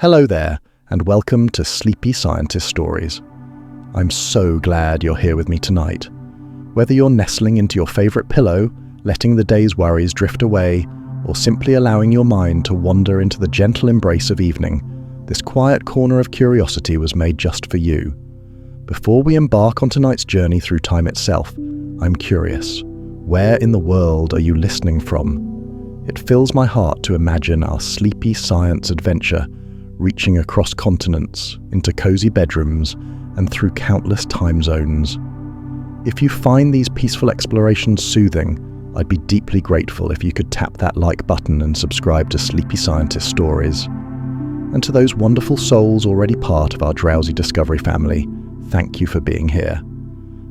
Hello there, and welcome to Sleepy Scientist Stories. I'm so glad you're here with me tonight. Whether you're nestling into your favorite pillow, letting the day's worries drift away, or simply allowing your mind to wander into the gentle embrace of evening, this quiet corner of curiosity was made just for you. Before we embark on tonight's journey through time itself, I'm curious. Where in the world are you listening from? It fills my heart to imagine our sleepy science adventure reaching across continents, into cozy bedrooms, and through countless time zones. If you find these peaceful explorations soothing, I'd be deeply grateful if you could tap that like button and subscribe to Sleepy Scientist Stories. And to those wonderful souls already part of our drowsy Discovery family, thank you for being here.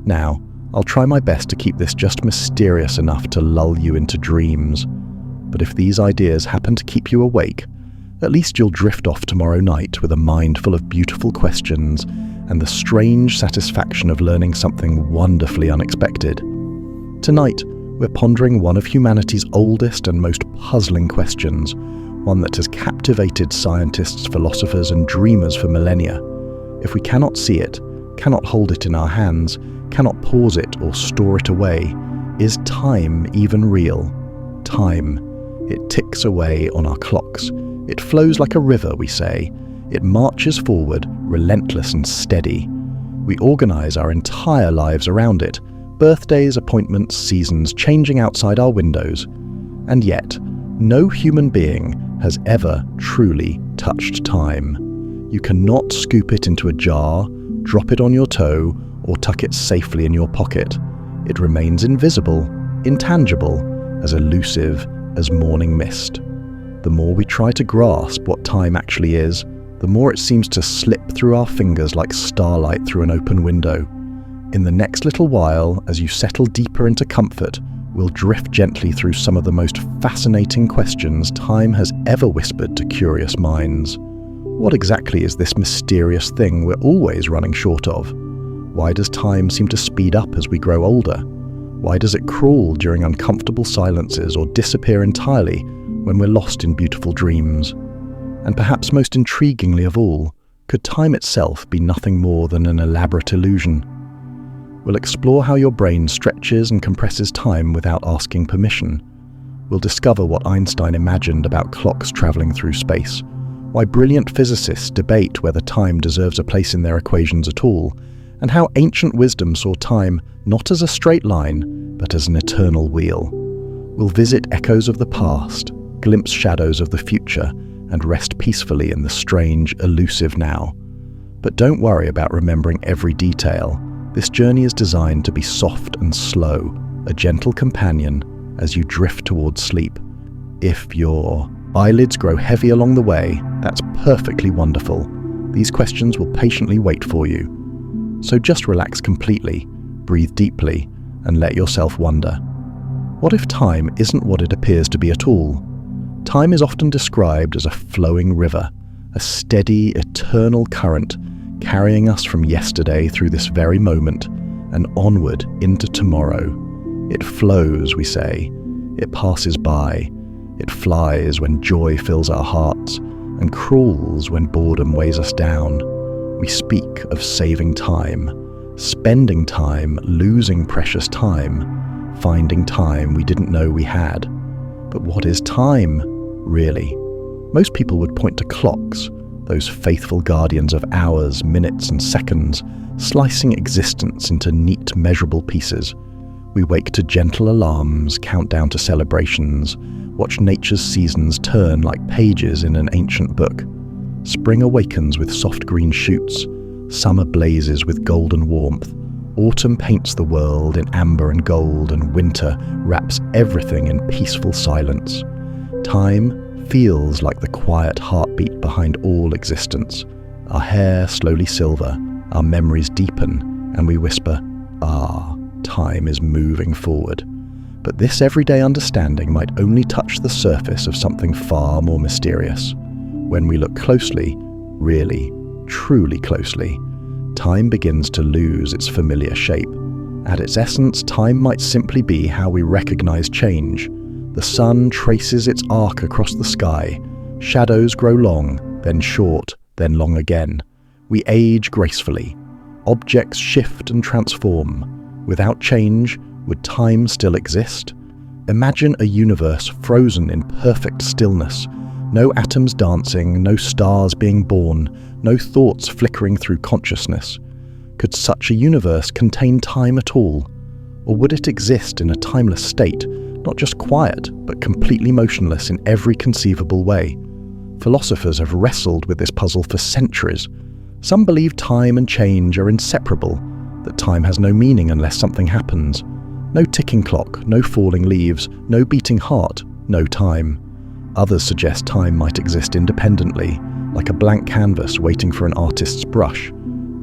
Now, I'll try my best to keep this just mysterious enough to lull you into dreams. But if these ideas happen to keep you awake, at least you'll drift off tomorrow night with a mind full of beautiful questions and the strange satisfaction of learning something wonderfully unexpected. Tonight, we're pondering one of humanity's oldest and most puzzling questions, one that has captivated scientists, philosophers, and dreamers for millennia. If we cannot see it, cannot hold it in our hands, cannot pause it or store it away, is time even real? Time. It ticks away on our clocks. It flows like a river, we say. It marches forward, relentless and steady. We organize our entire lives around it. Birthdays, appointments, seasons changing outside our windows. And yet, no human being has ever truly touched time. You cannot scoop it into a jar, drop it on your toe, or tuck it safely in your pocket. It remains invisible, intangible, as elusive as morning mist. The more we try to grasp what time actually is, the more it seems to slip through our fingers like starlight through an open window. In the next little while, as you settle deeper into comfort, we'll drift gently through some of the most fascinating questions time has ever whispered to curious minds. What exactly is this mysterious thing we're always running short of? Why does time seem to speed up as we grow older? Why does it crawl during uncomfortable silences or disappear entirely when we're lost in beautiful dreams? And perhaps most intriguingly of all, could time itself be nothing more than an elaborate illusion? We'll explore how your brain stretches and compresses time without asking permission. We'll discover what Einstein imagined about clocks traveling through space, why brilliant physicists debate whether time deserves a place in their equations at all, and how ancient wisdom saw time not as a straight line, but as an eternal wheel. We'll visit echoes of the past, glimpse shadows of the future, and rest peacefully in the strange, elusive now. But don't worry about remembering every detail. This journey is designed to be soft and slow, a gentle companion as you drift towards sleep. If your eyelids grow heavy along the way, that's perfectly wonderful. These questions will patiently wait for you. So just relax completely, breathe deeply, and let yourself wonder. What if time isn't what it appears to be at all? Time is often described as a flowing river, a steady, eternal current carrying us from yesterday through this very moment and onward into tomorrow. It flows, we say. It passes by. It flies when joy fills our hearts and crawls when boredom weighs us down. We speak of saving time, spending time, losing precious time, finding time we didn't know we had. But what is time, really? Most people would point to clocks, those faithful guardians of hours, minutes, and seconds, slicing existence into neat, measurable pieces. We wake to gentle alarms, count down to celebrations, watch nature's seasons turn like pages in an ancient book. Spring awakens with soft green shoots, summer blazes with golden warmth, autumn paints the world in amber and gold, and winter wraps everything in peaceful silence. Time feels like the quiet heartbeat behind all existence. Our hair slowly silver, our memories deepen, and we whisper, time is moving forward. But this everyday understanding might only touch the surface of something far more mysterious. When we look closely, really, truly closely, time begins to lose its familiar shape. At its essence, time might simply be how we recognize change. The sun traces its arc across the sky, shadows grow long, then short, then long again. We age gracefully. Objects shift and transform. Without change, would time still exist? Imagine a universe frozen in perfect stillness. No atoms dancing, no stars being born, no thoughts flickering through consciousness. Could such a universe contain time at all? Or would it exist in a timeless state, not just quiet, but completely motionless in every conceivable way? Philosophers have wrestled with this puzzle for centuries. Some believe time and change are inseparable, that time has no meaning unless something happens. No ticking clock, no falling leaves, no beating heart, no time. Others suggest time might exist independently, like a blank canvas waiting for an artist's brush.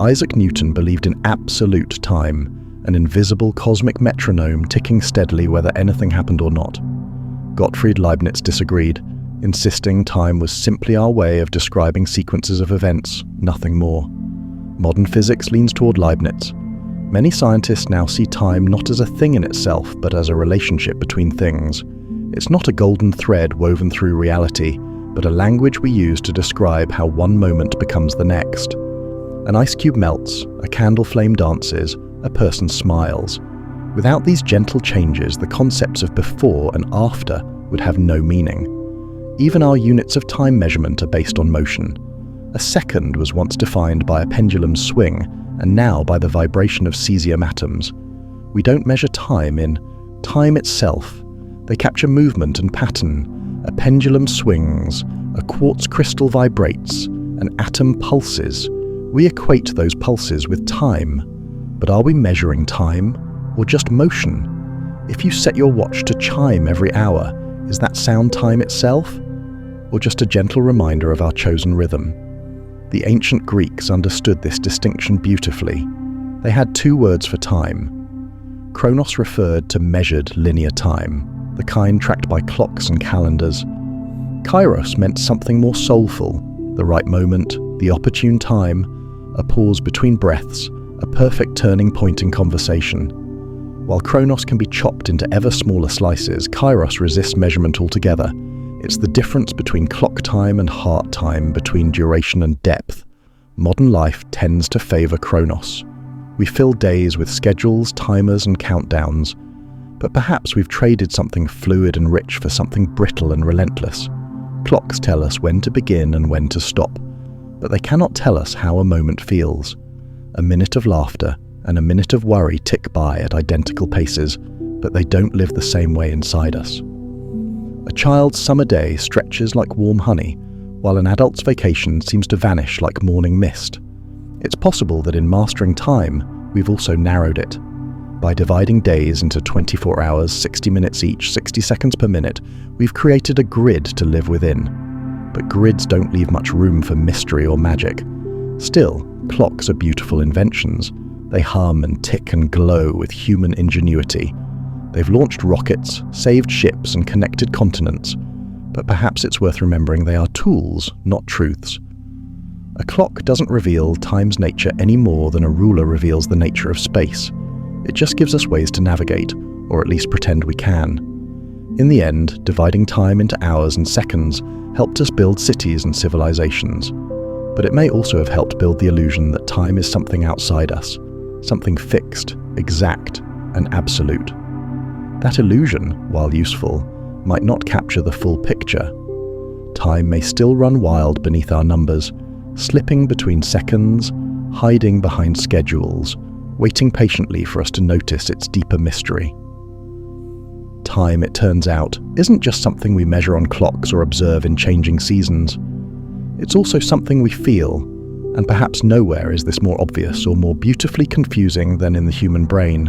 Isaac Newton believed in absolute time, an invisible cosmic metronome ticking steadily whether anything happened or not. Gottfried Leibniz disagreed, insisting time was simply our way of describing sequences of events, nothing more. Modern physics leans toward Leibniz. Many scientists now see time not as a thing in itself, but as a relationship between things. It's not a golden thread woven through reality, but a language we use to describe how one moment becomes the next. An ice cube melts, a candle flame dances, a person smiles. Without these gentle changes, the concepts of before and after would have no meaning. Even our units of time measurement are based on motion. A second was once defined by a pendulum's swing, and now by the vibration of cesium atoms. We don't measure time in time itself. They capture movement and pattern. A pendulum swings, a quartz crystal vibrates, an atom pulses. We equate those pulses with time. But are we measuring time, or just motion? If you set your watch to chime every hour, is that sound time itself? Or just a gentle reminder of our chosen rhythm? The ancient Greeks understood this distinction beautifully. They had two words for time. Chronos referred to measured linear time, the kind tracked by clocks and calendars. Kairos meant something more soulful, the right moment, the opportune time, a pause between breaths, a perfect turning point in conversation. While Chronos can be chopped into ever smaller slices, Kairos resists measurement altogether. It's the difference between clock time and heart time, between duration and depth. Modern life tends to favor Chronos. We fill days with schedules, timers, and countdowns. But perhaps we've traded something fluid and rich for something brittle and relentless. Clocks tell us when to begin and when to stop, but they cannot tell us how a moment feels. A minute of laughter and a minute of worry tick by at identical paces, but they don't live the same way inside us. A child's summer day stretches like warm honey, while an adult's vacation seems to vanish like morning mist. It's possible that in mastering time, we've also narrowed it. By dividing days into 24 hours, 60 minutes each, 60 seconds per minute, we've created a grid to live within. But grids don't leave much room for mystery or magic. Still, clocks are beautiful inventions. They hum and tick and glow with human ingenuity. They've launched rockets, saved ships, and connected continents. But perhaps it's worth remembering they are tools, not truths. A clock doesn't reveal time's nature any more than a ruler reveals the nature of space. It just gives us ways to navigate, or at least pretend we can. In the end, dividing time into hours and seconds helped us build cities and civilizations. But it may also have helped build the illusion that time is something outside us, something fixed, exact, and absolute. That illusion, while useful, might not capture the full picture. Time may still run wild beneath our numbers, slipping between seconds, hiding behind schedules, waiting patiently for us to notice its deeper mystery. Time, it turns out, isn't just something we measure on clocks or observe in changing seasons. It's also something we feel, and perhaps nowhere is this more obvious or more beautifully confusing than in the human brain.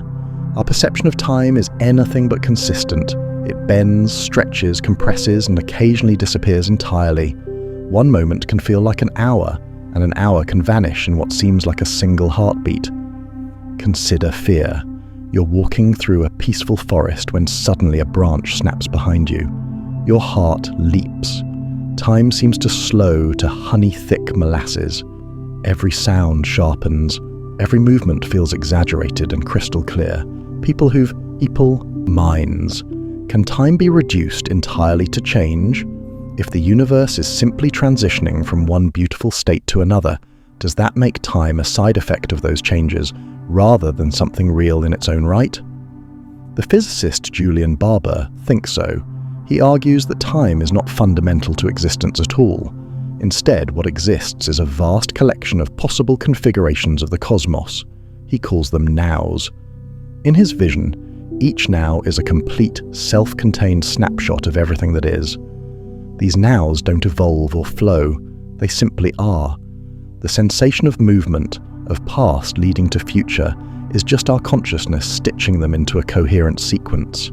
Our perception of time is anything but consistent. It bends, stretches, compresses, and occasionally disappears entirely. One moment can feel like an hour, and an hour can vanish in what seems like a single heartbeat. Consider fear. You're walking through a peaceful forest when suddenly a branch snaps behind you. Your heart leaps. Time seems to slow to honey-thick molasses. Every sound sharpens. Every movement feels exaggerated and crystal clear. People minds. Can time be reduced entirely to change? If the universe is simply transitioning from one beautiful state to another, does that make time a side effect of those changes, rather than something real in its own right? The physicist Julian Barber thinks so. He argues that time is not fundamental to existence at all. Instead, what exists is a vast collection of possible configurations of the cosmos. He calls them nows. In his vision, each now is a complete, self-contained snapshot of everything that is. These nows don't evolve or flow, they simply are. The sensation of movement, of past leading to future, is just our consciousness stitching them into a coherent sequence.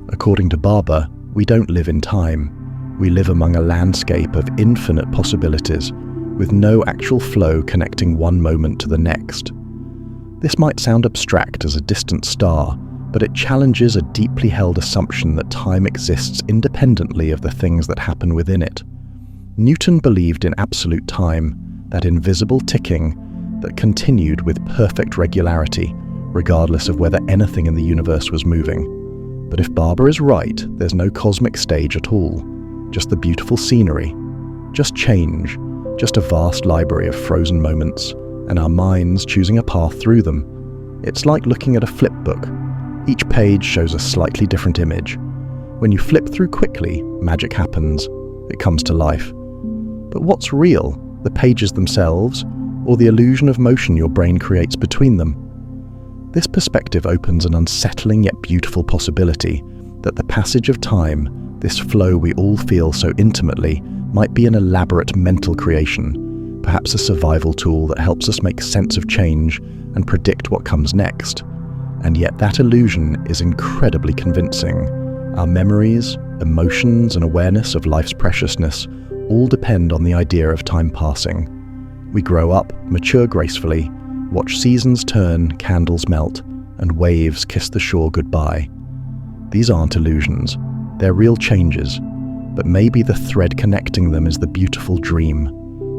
According to Barber, we don't live in time. We live among a landscape of infinite possibilities, with no actual flow connecting one moment to the next. This might sound abstract as a distant star, but it challenges a deeply held assumption that time exists independently of the things that happen within it. Newton believed in absolute time, that invisible ticking that continued with perfect regularity, regardless of whether anything in the universe was moving. But if Barber is right, there's no cosmic stage at all, just the beautiful scenery, just change, just a vast library of frozen moments, and our minds choosing a path through them. It's like looking at a flip book. Each page shows a slightly different image. When you flip through quickly, magic happens. It comes to life. But what's real? The pages themselves, or the illusion of motion your brain creates between them? This perspective opens an unsettling yet beautiful possibility that the passage of time, this flow we all feel so intimately, might be an elaborate mental creation, perhaps a survival tool that helps us make sense of change and predict what comes next. And yet that illusion is incredibly convincing. Our memories, emotions, and awareness of life's preciousness all depend on the idea of time passing. We grow up, mature gracefully, watch seasons turn, candles melt, and waves kiss the shore goodbye. These aren't illusions, they're real changes, but maybe the thread connecting them is the beautiful dream.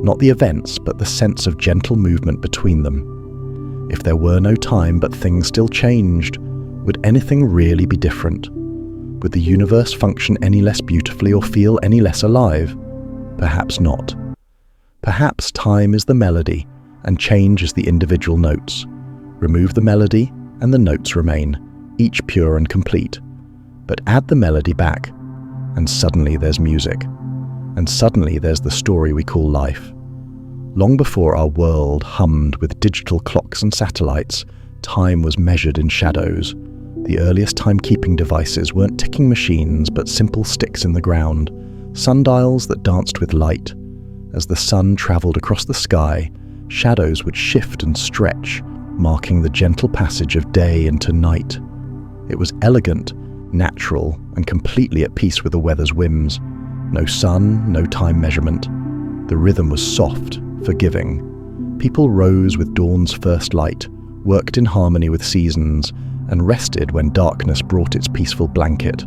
Not the events, but the sense of gentle movement between them. If there were no time but things still changed, would anything really be different? Would the universe function any less beautifully or feel any less alive? Perhaps not. Perhaps time is the melody, and change is the individual notes. Remove the melody, and the notes remain, each pure and complete. But add the melody back, and suddenly there's music. And suddenly there's the story we call life. Long before our world hummed with digital clocks and satellites, time was measured in shadows. The earliest timekeeping devices weren't ticking machines, but simple sticks in the ground, sundials that danced with light. As the sun traveled across the sky, shadows would shift and stretch, marking the gentle passage of day into night. It was elegant, natural, and completely at peace with the weather's whims. No sun, no time measurement. The rhythm was soft, forgiving. People rose with dawn's first light, worked in harmony with seasons, and rested when darkness brought its peaceful blanket.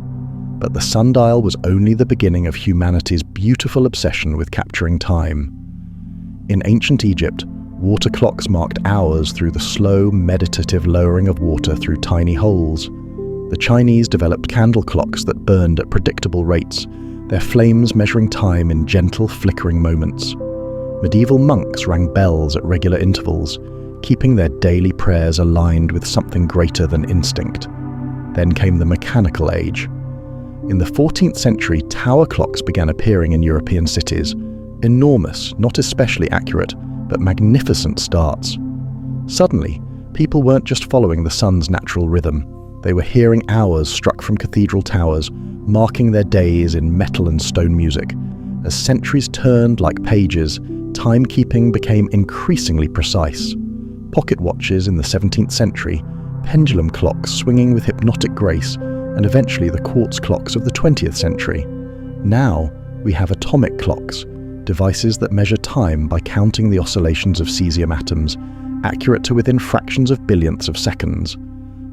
But the sundial was only the beginning of humanity's beautiful obsession with capturing time. In ancient Egypt, water clocks marked hours through the slow, meditative lowering of water through tiny holes. The Chinese developed candle clocks that burned at predictable rates, their flames measuring time in gentle, flickering moments. Medieval monks rang bells at regular intervals, keeping their daily prayers aligned with something greater than instinct. Then came the mechanical age. In the 14th century, tower clocks began appearing in European cities. Enormous, not especially accurate, but magnificent starts. Suddenly, people weren't just following the sun's natural rhythm. They were hearing hours struck from cathedral towers, marking their days in metal and stone music. As centuries turned like pages, timekeeping became increasingly precise. Pocket watches in the 17th century, pendulum clocks swinging with hypnotic grace, and eventually the quartz clocks of the 20th century. Now, we have atomic clocks, devices that measure time by counting the oscillations of cesium atoms, accurate to within fractions of billionths of seconds.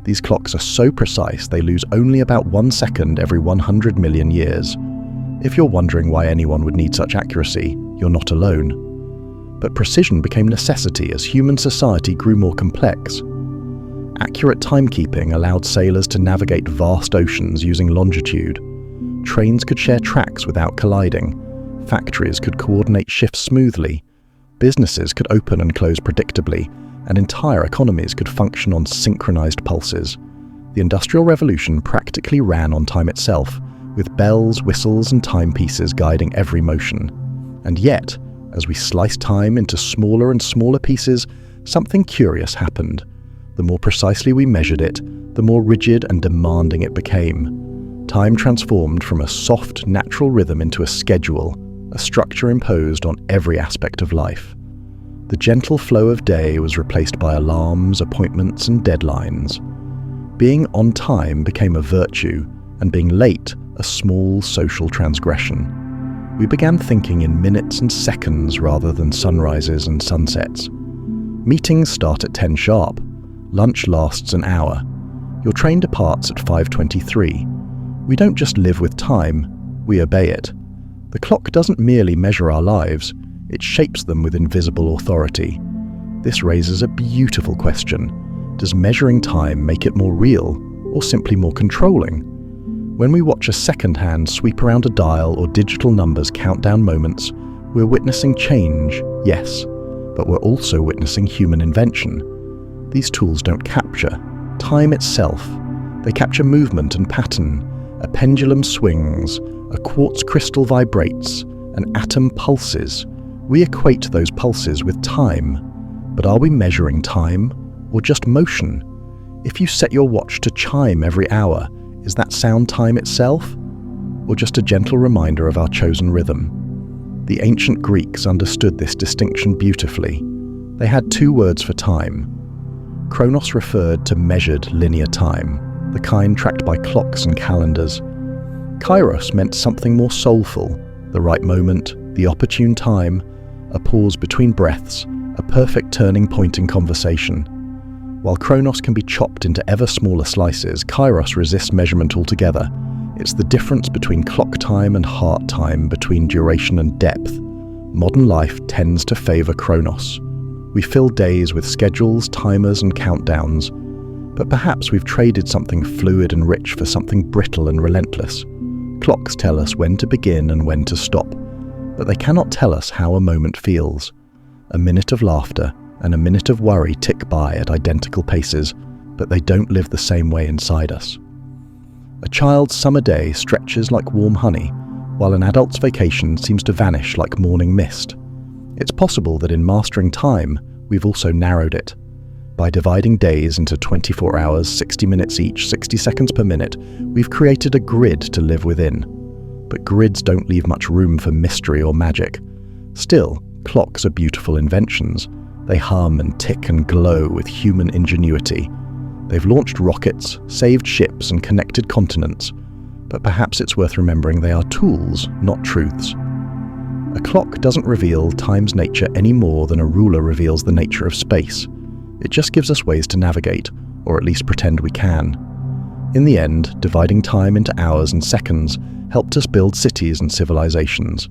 These clocks are so precise they lose only about 1 second every 100 million years. If you're wondering why anyone would need such accuracy, you're not alone. But precision became necessity as human society grew more complex. Accurate timekeeping allowed sailors to navigate vast oceans using longitude. Trains could share tracks without colliding. Factories could coordinate shifts smoothly. Businesses could open and close predictably, and entire economies could function on synchronized pulses. The Industrial Revolution practically ran on time itself, with bells, whistles, and timepieces guiding every motion. And yet, as we sliced time into smaller and smaller pieces, something curious happened. The more precisely we measured it, the more rigid and demanding it became. Time transformed from a soft, natural rhythm into a schedule, a structure imposed on every aspect of life. The gentle flow of day was replaced by alarms, appointments, and deadlines. Being on time became a virtue, and being late a small social transgression. We began thinking in minutes and seconds rather than sunrises and sunsets. Meetings start at 10 sharp. Lunch lasts an hour. Your train departs at 5:23. We don't just live with time, we obey it. The clock doesn't merely measure our lives, it shapes them with invisible authority. This raises a beautiful question. Does measuring time make it more real, or simply more controlling? When we watch a second hand sweep around a dial or digital numbers count down moments, we're witnessing change, yes, but we're also witnessing human invention. These tools don't capture time itself. They capture movement and pattern. A pendulum swings, a quartz crystal vibrates, an atom pulses. We equate those pulses with time. But are we measuring time, or just motion? If you set your watch to chime every hour, is that sound time itself, or just a gentle reminder of our chosen rhythm? The ancient Greeks understood this distinction beautifully. They had two words for time. Chronos referred to measured linear time, the kind tracked by clocks and calendars. Kairos meant something more soulful, the right moment, the opportune time, a pause between breaths, a perfect turning point in conversation. While Chronos can be chopped into ever smaller slices, Kairos resists measurement altogether. It's the difference between clock time and heart time, between duration and depth. Modern life tends to favor Chronos. We fill days with schedules, timers, and countdowns. But perhaps we've traded something fluid and rich for something brittle and relentless. Clocks tell us when to begin and when to stop, but they cannot tell us how a moment feels. A minute of laughter and a minute of worry tick by at identical paces, but they don't live the same way inside us. A child's summer day stretches like warm honey, while an adult's vacation seems to vanish like morning mist. It's possible that in mastering time, we've also narrowed it. By dividing days into 24 hours, 60 minutes each, 60 seconds per minute, we've created a grid to live within. But grids don't leave much room for mystery or magic. Still, clocks are beautiful inventions. They hum and tick and glow with human ingenuity. They've launched rockets, saved ships, and connected continents. But perhaps it's worth remembering they are tools, not truths. A clock doesn't reveal time's nature any more than a ruler reveals the nature of space. It just gives us ways to navigate, or at least pretend we can. In the end, dividing time into hours and seconds helped us build cities and civilizations.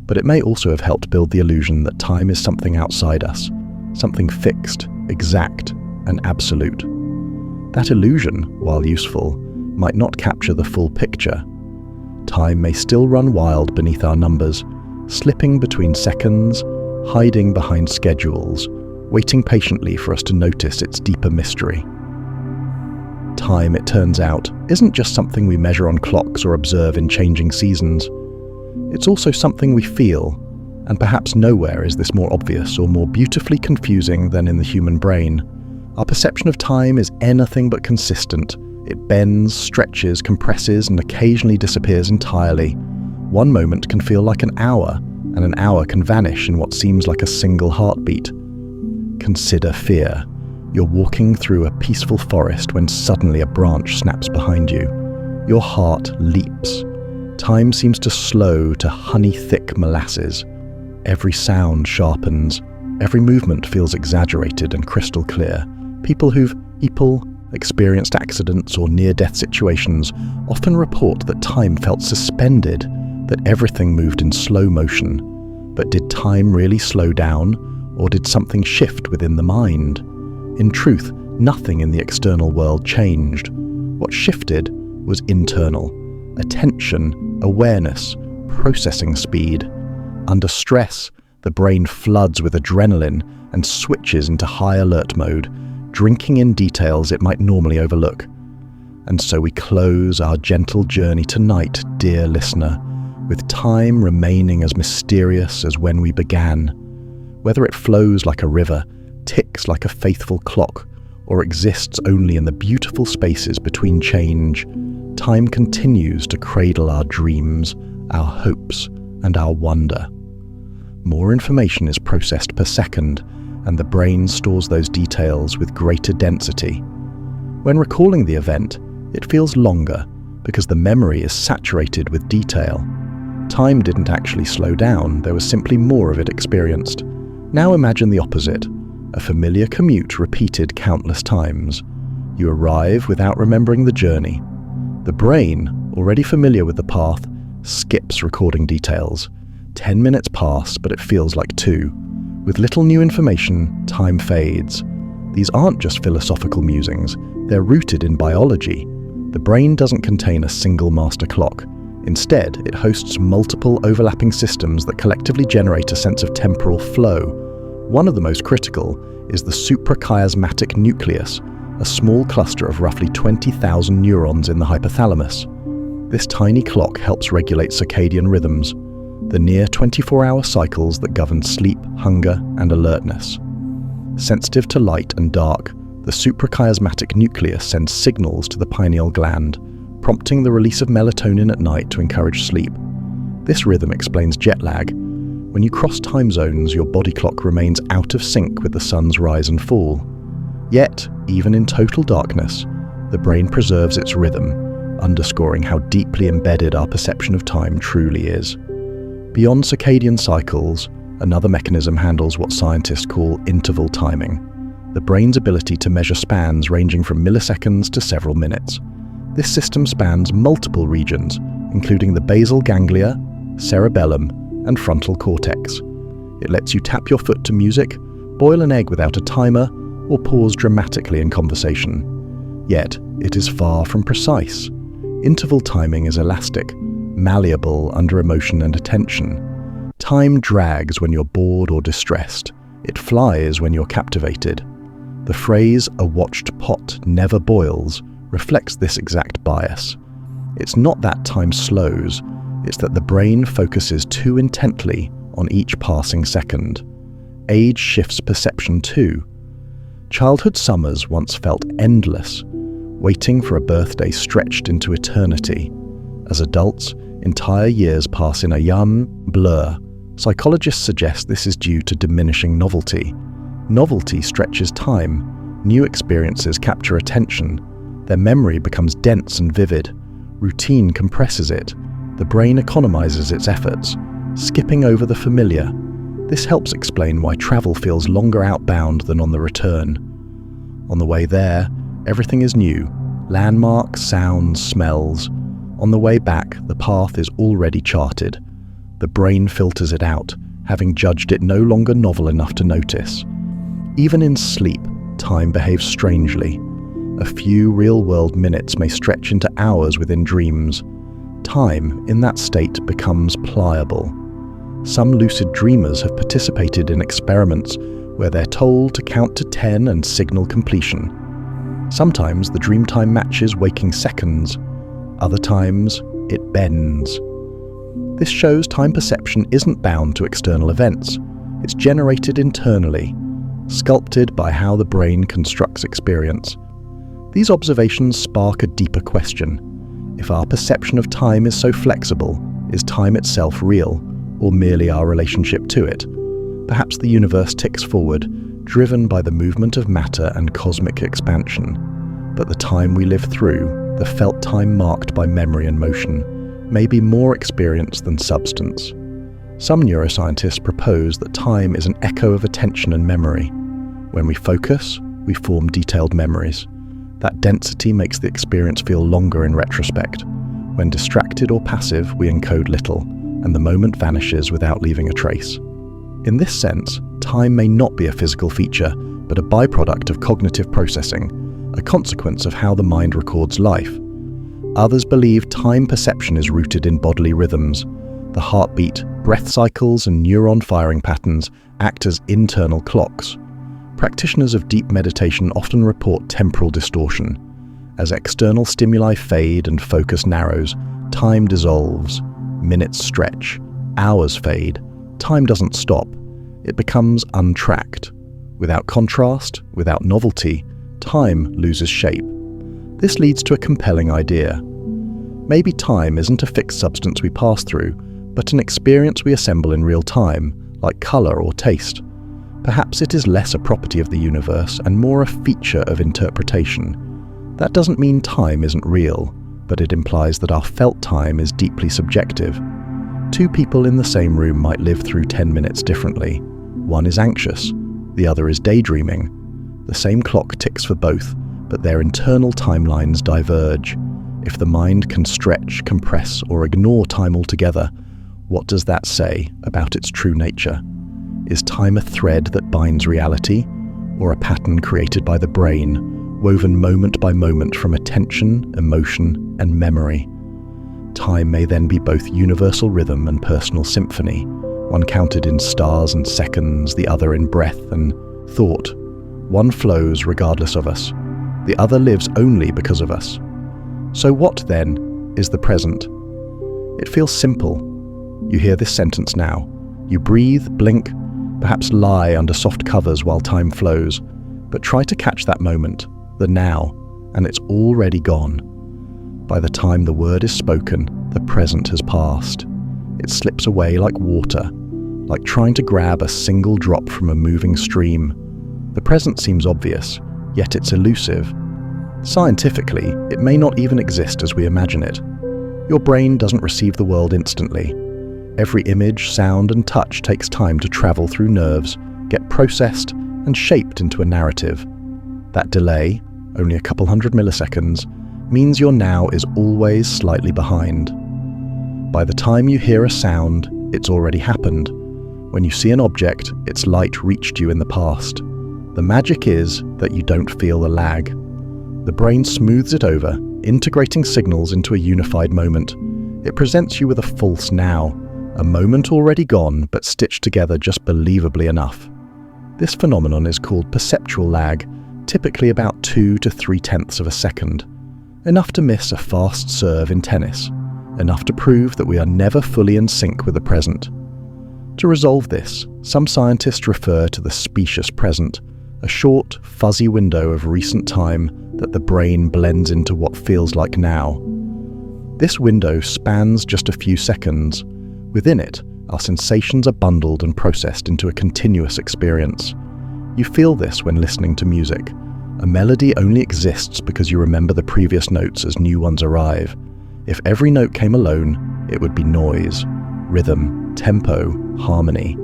But it may also have helped build the illusion that time is something outside us, something fixed, exact, and absolute. That illusion, while useful, might not capture the full picture. Time may still run wild beneath our numbers, slipping between seconds, hiding behind schedules, waiting patiently for us to notice its deeper mystery. Time, it turns out, isn't just something we measure on clocks or observe in changing seasons. It's also something we feel, and perhaps nowhere is this more obvious or more beautifully confusing than in the human brain. Our perception of time is anything but consistent. It bends, stretches, compresses, and occasionally disappears entirely. One moment can feel like an hour, and an hour can vanish in what seems like a single heartbeat. Consider fear. You're walking through a peaceful forest when suddenly a branch snaps behind you. Your heart leaps. Time seems to slow to honey-thick molasses. Every sound sharpens. Every movement feels exaggerated and crystal clear. People who've experienced accidents or near-death situations often report that time felt suspended, that everything moved in slow motion. But did time really slow down, or did something shift within the mind? In truth, nothing in the external world changed. What shifted was internal. Attention awareness, processing speed. Under stress, the brain floods with adrenaline and switches into high alert mode, drinking in details it might normally overlook. And so we close our gentle journey tonight, dear listener, with time remaining as mysterious as when we began. Whether it flows like a river, ticks like a faithful clock, or exists only in the beautiful spaces between change, time continues to cradle our dreams, our hopes, and our wonder. More information is processed per second, and the brain stores those details with greater density. When recalling the event, it feels longer because the memory is saturated with detail. Time didn't actually slow down, there was simply more of it experienced. Now imagine the opposite, a familiar commute repeated countless times. You arrive without remembering the journey. The brain, already familiar with the path, skips recording details. 10 minutes pass, but it feels like 2. With little new information, time fades. These aren't just philosophical musings, they're rooted in biology. The brain doesn't contain a single master clock. Instead, it hosts multiple overlapping systems that collectively generate a sense of temporal flow. One of the most critical is the suprachiasmatic nucleus, a small cluster of roughly 20,000 neurons in the hypothalamus. This tiny clock helps regulate circadian rhythms, the near 24-hour cycles that govern sleep, hunger, and alertness. Sensitive to light and dark, the suprachiasmatic nucleus sends signals to the pineal gland, prompting the release of melatonin at night to encourage sleep. This rhythm explains jet lag. When you cross time zones, your body clock remains out of sync with the sun's rise and fall. Yet, even in total darkness, the brain preserves its rhythm, underscoring how deeply embedded our perception of time truly is. Beyond circadian cycles, another mechanism handles what scientists call interval timing, the brain's ability to measure spans ranging from milliseconds to several minutes. This system spans multiple regions, including the basal ganglia, cerebellum, and frontal cortex. It lets you tap your foot to music, boil an egg without a timer, or pause dramatically in conversation. Yet, it is far from precise. Interval timing is elastic, malleable under emotion and attention. Time drags when you're bored or distressed. It flies when you're captivated. The phrase, "a watched pot never boils," reflects this exact bias. It's not that time slows, it's that the brain focuses too intently on each passing second. Age shifts perception too. Childhood summers once felt endless, waiting for a birthday stretched into eternity. As adults, entire years pass in a blur. Psychologists suggest this is due to diminishing novelty. Novelty stretches time. New experiences capture attention. Their memory becomes dense and vivid. Routine compresses it. The brain economizes its efforts, skipping over the familiar. This helps explain why travel feels longer outbound than on the return. On the way there, everything is new. Landmarks, sounds, smells. On the way back, the path is already charted. The brain filters it out, having judged it no longer novel enough to notice. Even in sleep, time behaves strangely. A few real-world minutes may stretch into hours within dreams. Time, in that state, becomes pliable. Some lucid dreamers have participated in experiments where they're told to count to 10 and signal completion. Sometimes the dream time matches waking seconds. Other times, it bends. This shows time perception isn't bound to external events. It's generated internally, sculpted by how the brain constructs experience. These observations spark a deeper question. If our perception of time is so flexible, is time itself real, or merely our relationship to it? Perhaps the universe ticks forward, driven by the movement of matter and cosmic expansion. But the time we live through, the felt time marked by memory and motion, may be more experience than substance. Some neuroscientists propose that time is an echo of attention and memory. When we focus, we form detailed memories. That density makes the experience feel longer in retrospect. When distracted or passive, we encode little, and the moment vanishes without leaving a trace. In this sense, time may not be a physical feature, but a byproduct of cognitive processing, a consequence of how the mind records life. Others believe time perception is rooted in bodily rhythms. The heartbeat, breath cycles, and neuron firing patterns act as internal clocks. Practitioners of deep meditation often report temporal distortion. As external stimuli fade and focus narrows, time dissolves, minutes stretch, hours fade. Time doesn't stop. It becomes untracked. Without contrast, without novelty, time loses shape. This leads to a compelling idea. Maybe time isn't a fixed substance we pass through, but an experience we assemble in real time, like color or taste. Perhaps it is less a property of the universe and more a feature of interpretation. That doesn't mean time isn't real, but it implies that our felt time is deeply subjective. Two people in the same room might live through 10 minutes differently. One is anxious, the other is daydreaming. The same clock ticks for both, but their internal timelines diverge. If the mind can stretch, compress, or ignore time altogether, what does that say about its true nature? Is time a thread that binds reality, or a pattern created by the brain, woven moment by moment from attention, emotion, and memory? Time may then be both universal rhythm and personal symphony, one counted in stars and seconds, the other in breath and thought. One flows regardless of us. The other lives only because of us. So what, then, is the present? It feels simple. You hear this sentence now. You breathe, blink, perhaps lie under soft covers while time flows, but try to catch that moment, the now, and it's already gone. By the time the word is spoken, the present has passed. It slips away like water, like trying to grab a single drop from a moving stream. The present seems obvious, yet it's elusive. Scientifically, it may not even exist as we imagine it. Your brain doesn't receive the world instantly. Every image, sound, and touch takes time to travel through nerves, get processed, and shaped into a narrative. That delay, only a couple hundred milliseconds, means your now is always slightly behind. By the time you hear a sound, it's already happened. When you see an object, its light reached you in the past. The magic is that you don't feel the lag. The brain smooths it over, integrating signals into a unified moment. It presents you with a false now, a moment already gone but stitched together just believably enough. This phenomenon is called perceptual lag, typically about 2 to 3/10 of a second. Enough to miss a fast serve in tennis. Enough to prove that we are never fully in sync with the present. To resolve this, some scientists refer to the specious present, a short, fuzzy window of recent time that the brain blends into what feels like now. This window spans just a few seconds. Within it, our sensations are bundled and processed into a continuous experience. You feel this when listening to music. A melody only exists because you remember the previous notes as new ones arrive. If every note came alone, it would be noise, rhythm, tempo, harmony.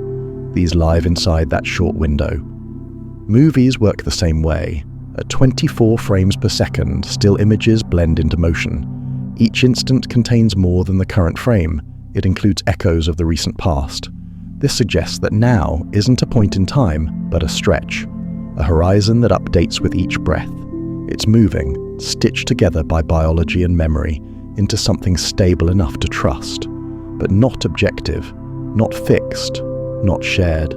These live inside that short window. Movies work the same way. At 24 frames per second, still images blend into motion. Each instant contains more than the current frame. It includes echoes of the recent past. This suggests that now isn't a point in time, but a stretch, a horizon that updates with each breath. It's moving, stitched together by biology and memory, into something stable enough to trust, but not objective, not fixed, not shared.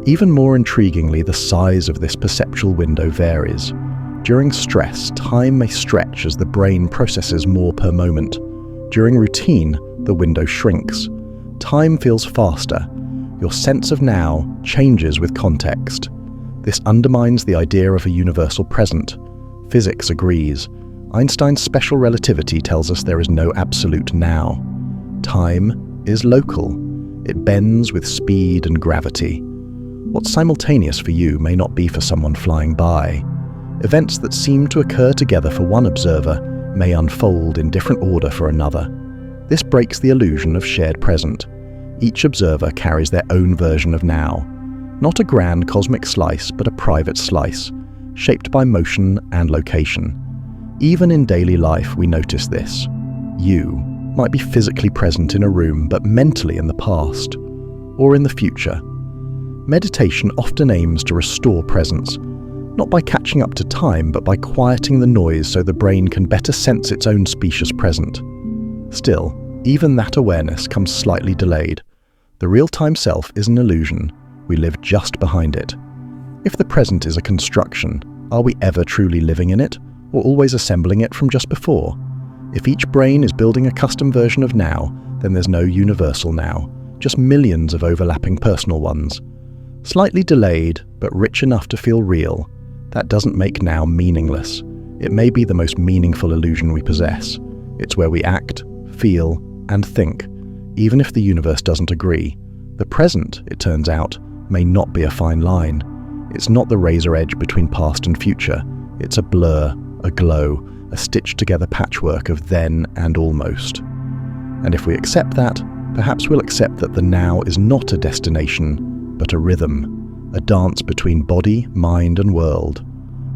Even more intriguingly, the size of this perceptual window varies. During stress, time may stretch as the brain processes more per moment. During routine, the window shrinks. Time feels faster. Your sense of now changes with context. This undermines the idea of a universal present. Physics agrees. Einstein's special relativity tells us there is no absolute now. Time is local. It bends with speed and gravity. What's simultaneous for you may not be for someone flying by. Events that seem to occur together for one observer may unfold in different order for another. This breaks the illusion of shared present. Each observer carries their own version of now. Not a grand cosmic slice, but a private slice, shaped by motion and location. Even in daily life, we notice this. You might be physically present in a room, but mentally in the past, or in the future. Meditation often aims to restore presence, not by catching up to time, but by quieting the noise so the brain can better sense its own specious present. Still, even that awareness comes slightly delayed. The real-time self is an illusion. We live just behind it. If the present is a construction, are we ever truly living in it, or always assembling it from just before? If each brain is building a custom version of now, then there's no universal now, just millions of overlapping personal ones. Slightly delayed, but rich enough to feel real, that doesn't make now meaningless. It may be the most meaningful illusion we possess. It's where we act, feel, and think, even if the universe doesn't agree. The present, it turns out, may not be a fine line. It's not the razor edge between past and future. It's a blur, a glow, a stitched-together patchwork of then and almost. And if we accept that, perhaps we'll accept that the now is not a destination, but a rhythm. A dance between body, mind, and world.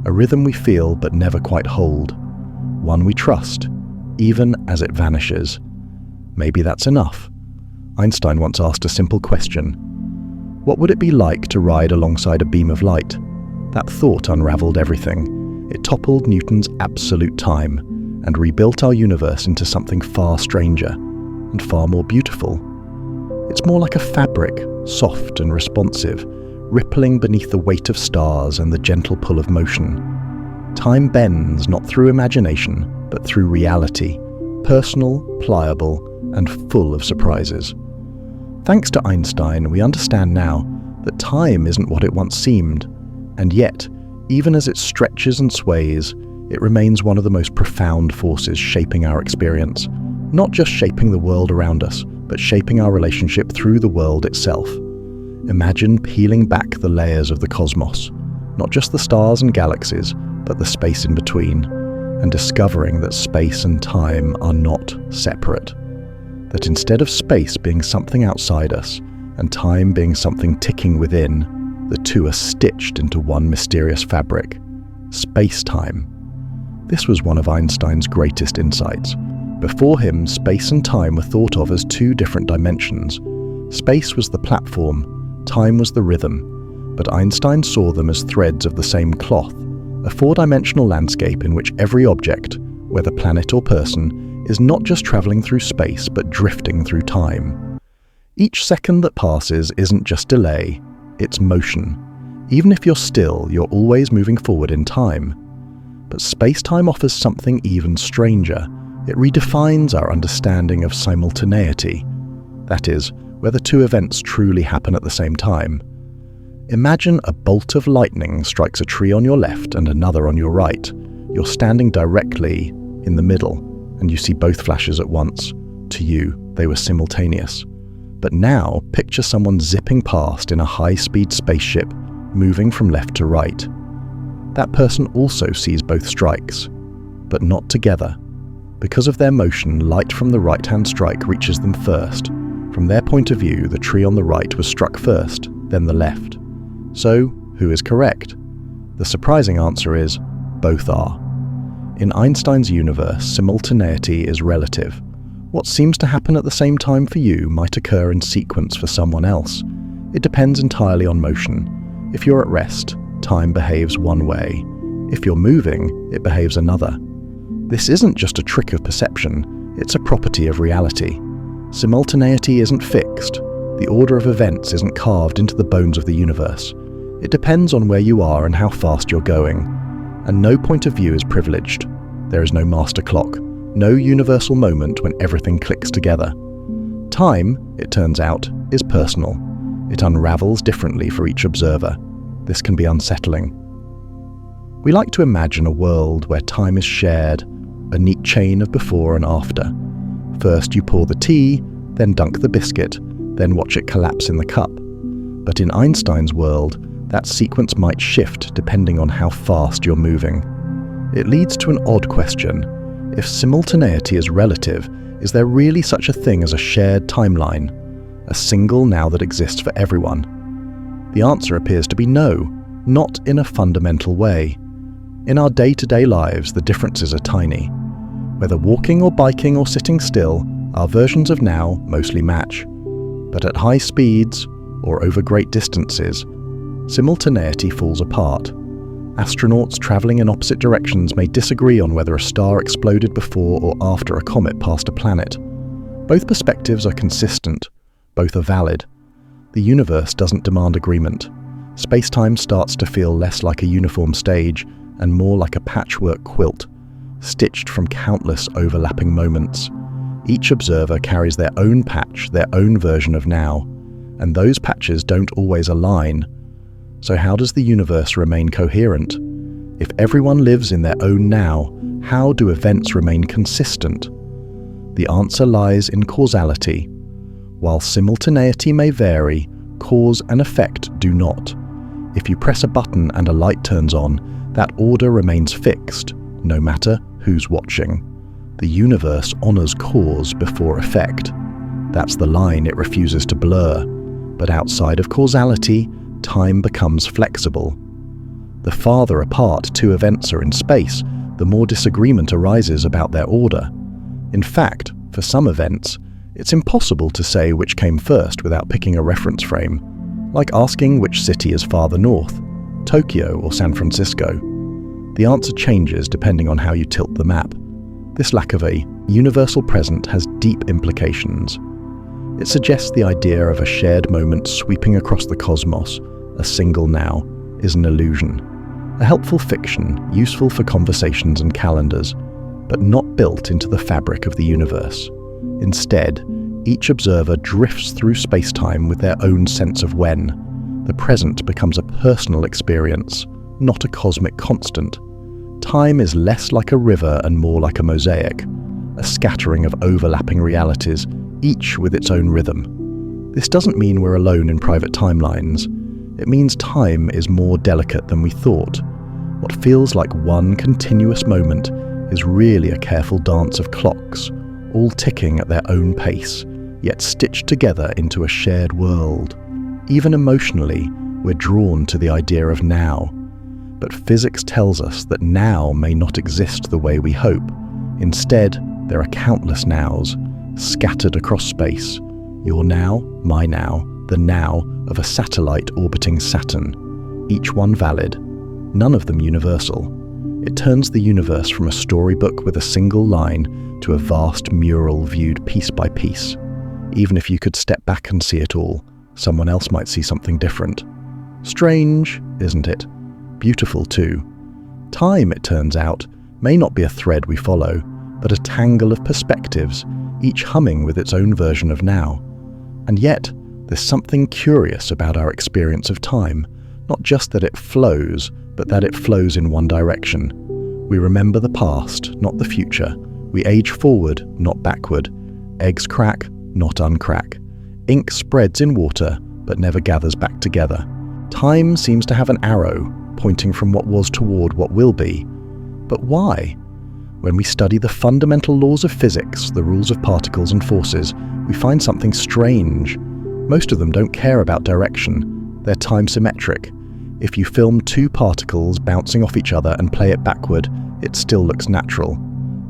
A rhythm we feel but never quite hold. One we trust, even as it vanishes. Maybe that's enough. Einstein once asked a simple question. What would it be like to ride alongside a beam of light? That thought unraveled everything. It toppled Newton's absolute time and rebuilt our universe into something far stranger and far more beautiful. It's more like a fabric, soft and responsive, rippling beneath the weight of stars and the gentle pull of motion. Time bends not through imagination, but through reality, personal, pliable, and full of surprises. Thanks to Einstein, we understand now that time isn't what it once seemed, and yet, even as it stretches and sways, it remains one of the most profound forces shaping our experience, not just shaping the world around us, but shaping our relationship through the world itself. Imagine peeling back the layers of the cosmos, not just the stars and galaxies, but the space in between, and discovering that space and time are not separate. That instead of space being something outside us, and time being something ticking within, the two are stitched into one mysterious fabric, spacetime. This was one of Einstein's greatest insights. Before him, space and time were thought of as two different dimensions. Space was the platform, time was the rhythm, but Einstein saw them as threads of the same cloth, a four-dimensional landscape in which every object, whether planet or person, is not just traveling through space but drifting through time. Each second that passes isn't just delay, it's motion. Even if you're still, you're always moving forward in time. But space-time offers something even stranger. It redefines our understanding of simultaneity. That is, whether two events truly happen at the same time. Imagine a bolt of lightning strikes a tree on your left and another on your right. You're standing directly in the middle, and you see both flashes at once. To you, they were simultaneous. But now, picture someone zipping past in a high-speed spaceship, moving from left to right. That person also sees both strikes, but not together. Because of their motion, light from the right-hand strike reaches them first. From their point of view, the tree on the right was struck first, then the left. So, who is correct? The surprising answer is, both are. In Einstein's universe, simultaneity is relative. What seems to happen at the same time for you might occur in sequence for someone else. It depends entirely on motion. If you're at rest, time behaves one way. If you're moving, it behaves another. This isn't just a trick of perception, it's a property of reality. Simultaneity isn't fixed. The order of events isn't carved into the bones of the universe. It depends on where you are and how fast you're going. And no point of view is privileged. There is no master clock, no universal moment when everything clicks together. Time, it turns out, is personal. It unravels differently for each observer. This can be unsettling. We like to imagine a world where time is shared, a neat chain of before and after. First you pour the tea, then dunk the biscuit, then watch it collapse in the cup. But in Einstein's world, that sequence might shift depending on how fast you're moving. It leads to an odd question. If simultaneity is relative, is there really such a thing as a shared timeline? A single now that exists for everyone? The answer appears to be no, not in a fundamental way. In our day-to-day lives, the differences are tiny. Whether walking or biking or sitting still, our versions of now mostly match. But at high speeds, or over great distances, simultaneity falls apart. Astronauts traveling in opposite directions may disagree on whether a star exploded before or after a comet passed a planet. Both perspectives are consistent. Both are valid. The universe doesn't demand agreement. Spacetime starts to feel less like a uniform stage and more like a patchwork quilt, stitched from countless overlapping moments. Each observer carries their own patch, their own version of now, and those patches don't always align. So how does the universe remain coherent? If everyone lives in their own now, how do events remain consistent? The answer lies in causality. While simultaneity may vary, cause and effect do not. If you press a button and a light turns on, that order remains fixed, no matter who's watching. The universe honors cause before effect. That's the line it refuses to blur. But outside of causality, time becomes flexible. The farther apart two events are in space, the more disagreement arises about their order. In fact, for some events, it's impossible to say which came first without picking a reference frame, like asking which city is farther north, Tokyo or San Francisco. The answer changes depending on how you tilt the map. This lack of a universal present has deep implications. It suggests the idea of a shared moment sweeping across the cosmos, a single now, is an illusion. A helpful fiction, useful for conversations and calendars, but not built into the fabric of the universe. Instead, each observer drifts through space-time with their own sense of when. The present becomes a personal experience, not a cosmic constant. Time is less like a river and more like a mosaic, a scattering of overlapping realities, each with its own rhythm. This doesn't mean we're alone in private timelines. It means time is more delicate than we thought. What feels like one continuous moment is really a careful dance of clocks, all ticking at their own pace, yet stitched together into a shared world. Even emotionally, we're drawn to the idea of now. But physics tells us that now may not exist the way we hope. Instead, there are countless nows, scattered across space. Your now, my now, the now of a satellite orbiting Saturn, each one valid, none of them universal. It turns the universe from a storybook with a single line to a vast mural viewed piece by piece. Even if you could step back and see it all, someone else might see something different. Strange, isn't it? Beautiful too. Time, it turns out, may not be a thread we follow, but a tangle of perspectives, each humming with its own version of now. And yet, there's something curious about our experience of time, not just that it flows, but that it flows in one direction. We remember the past, not the future. We age forward, not backward. Eggs crack, not uncrack. Ink spreads in water, but never gathers back together. Time seems to have an arrow, pointing from what was toward what will be. But why? When we study the fundamental laws of physics, the rules of particles and forces, we find something strange. Most of them don't care about direction. They're time symmetric. If you film two particles bouncing off each other and play it backward, it still looks natural.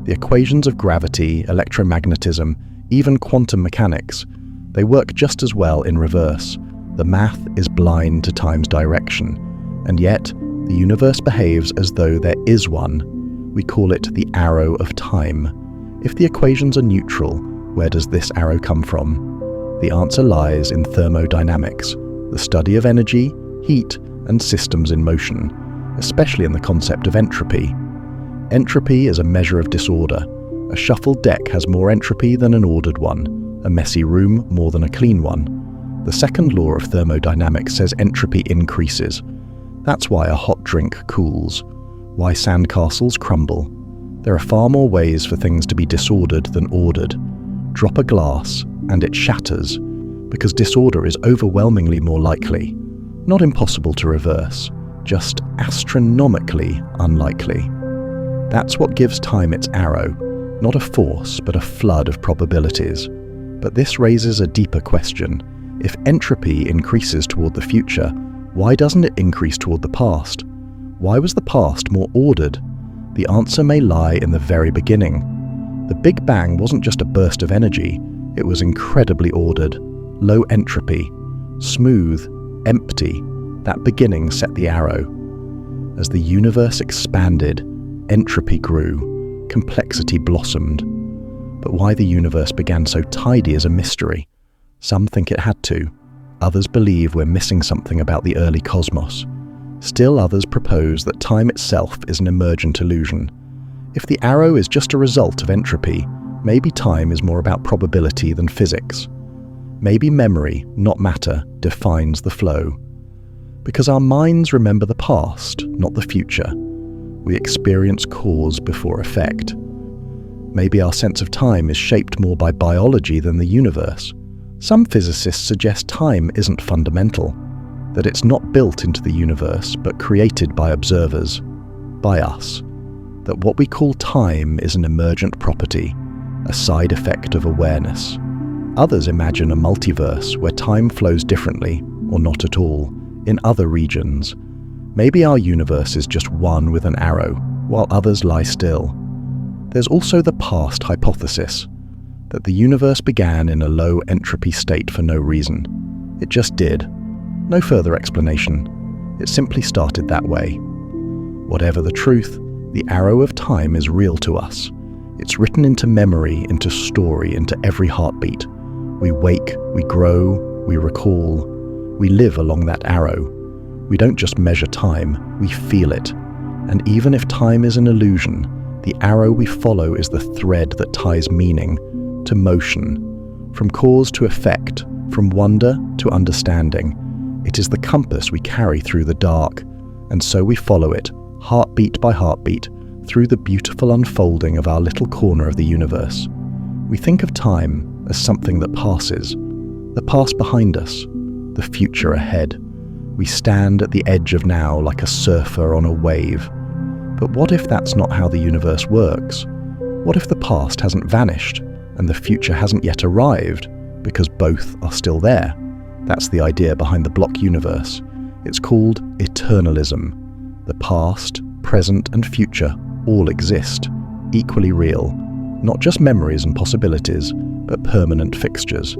The equations of gravity, electromagnetism, even quantum mechanics, they work just as well in reverse. The math is blind to time's direction. And yet, the universe behaves as though there is one. We call it the arrow of time. If the equations are neutral, where does this arrow come from? The answer lies in thermodynamics, the study of energy, heat, and systems in motion, especially in the concept of entropy. Entropy is a measure of disorder. A shuffled deck has more entropy than an ordered one, a messy room more than a clean one. The second law of thermodynamics says entropy increases. That's why a hot drink cools, why sandcastles crumble. There are far more ways for things to be disordered than ordered. Drop a glass, and it shatters, because disorder is overwhelmingly more likely. Not impossible to reverse, just astronomically unlikely. That's what gives time its arrow, not a force, but a flood of probabilities. But this raises a deeper question. If entropy increases toward the future, why doesn't it increase toward the past? Why was the past more ordered? The answer may lie in the very beginning. The Big Bang wasn't just a burst of energy, it was incredibly ordered, low entropy, smooth, empty. That beginning set the arrow. As the universe expanded, entropy grew, complexity blossomed. But why the universe began so tidy is a mystery. Some think it had to. Others believe we're missing something about the early cosmos. Still others propose that time itself is an emergent illusion. If the arrow is just a result of entropy, maybe time is more about probability than physics. Maybe memory, not matter, defines the flow. Because our minds remember the past, not the future. We experience cause before effect. Maybe our sense of time is shaped more by biology than the universe. Some physicists suggest time isn't fundamental, that it's not built into the universe but created by observers, by us, that what we call time is an emergent property, a side effect of awareness. Others imagine a multiverse where time flows differently, or not at all, in other regions. Maybe our universe is just one with an arrow, while others lie still. There's also the past hypothesis, that the universe began in a low entropy state for no reason. It just did. No further explanation. It simply started that way. Whatever the truth, the arrow of time is real to us. It's written into memory, into story, into every heartbeat. We wake, we grow, we recall. We live along that arrow. We don't just measure time, we feel it. And even if time is an illusion, the arrow we follow is the thread that ties meaning to motion, from cause to effect, from wonder to understanding. It is the compass we carry through the dark, and so we follow it, heartbeat by heartbeat, through the beautiful unfolding of our little corner of the universe. We think of time as something that passes, the past behind us, the future ahead. We stand at the edge of now like a surfer on a wave. But what if that's not how the universe works? What if the past hasn't vanished and the future hasn't yet arrived, because both are still there? That's the idea behind the block universe. It's called eternalism. The past, present and future all exist, equally real. Not just memories and possibilities, but permanent fixtures.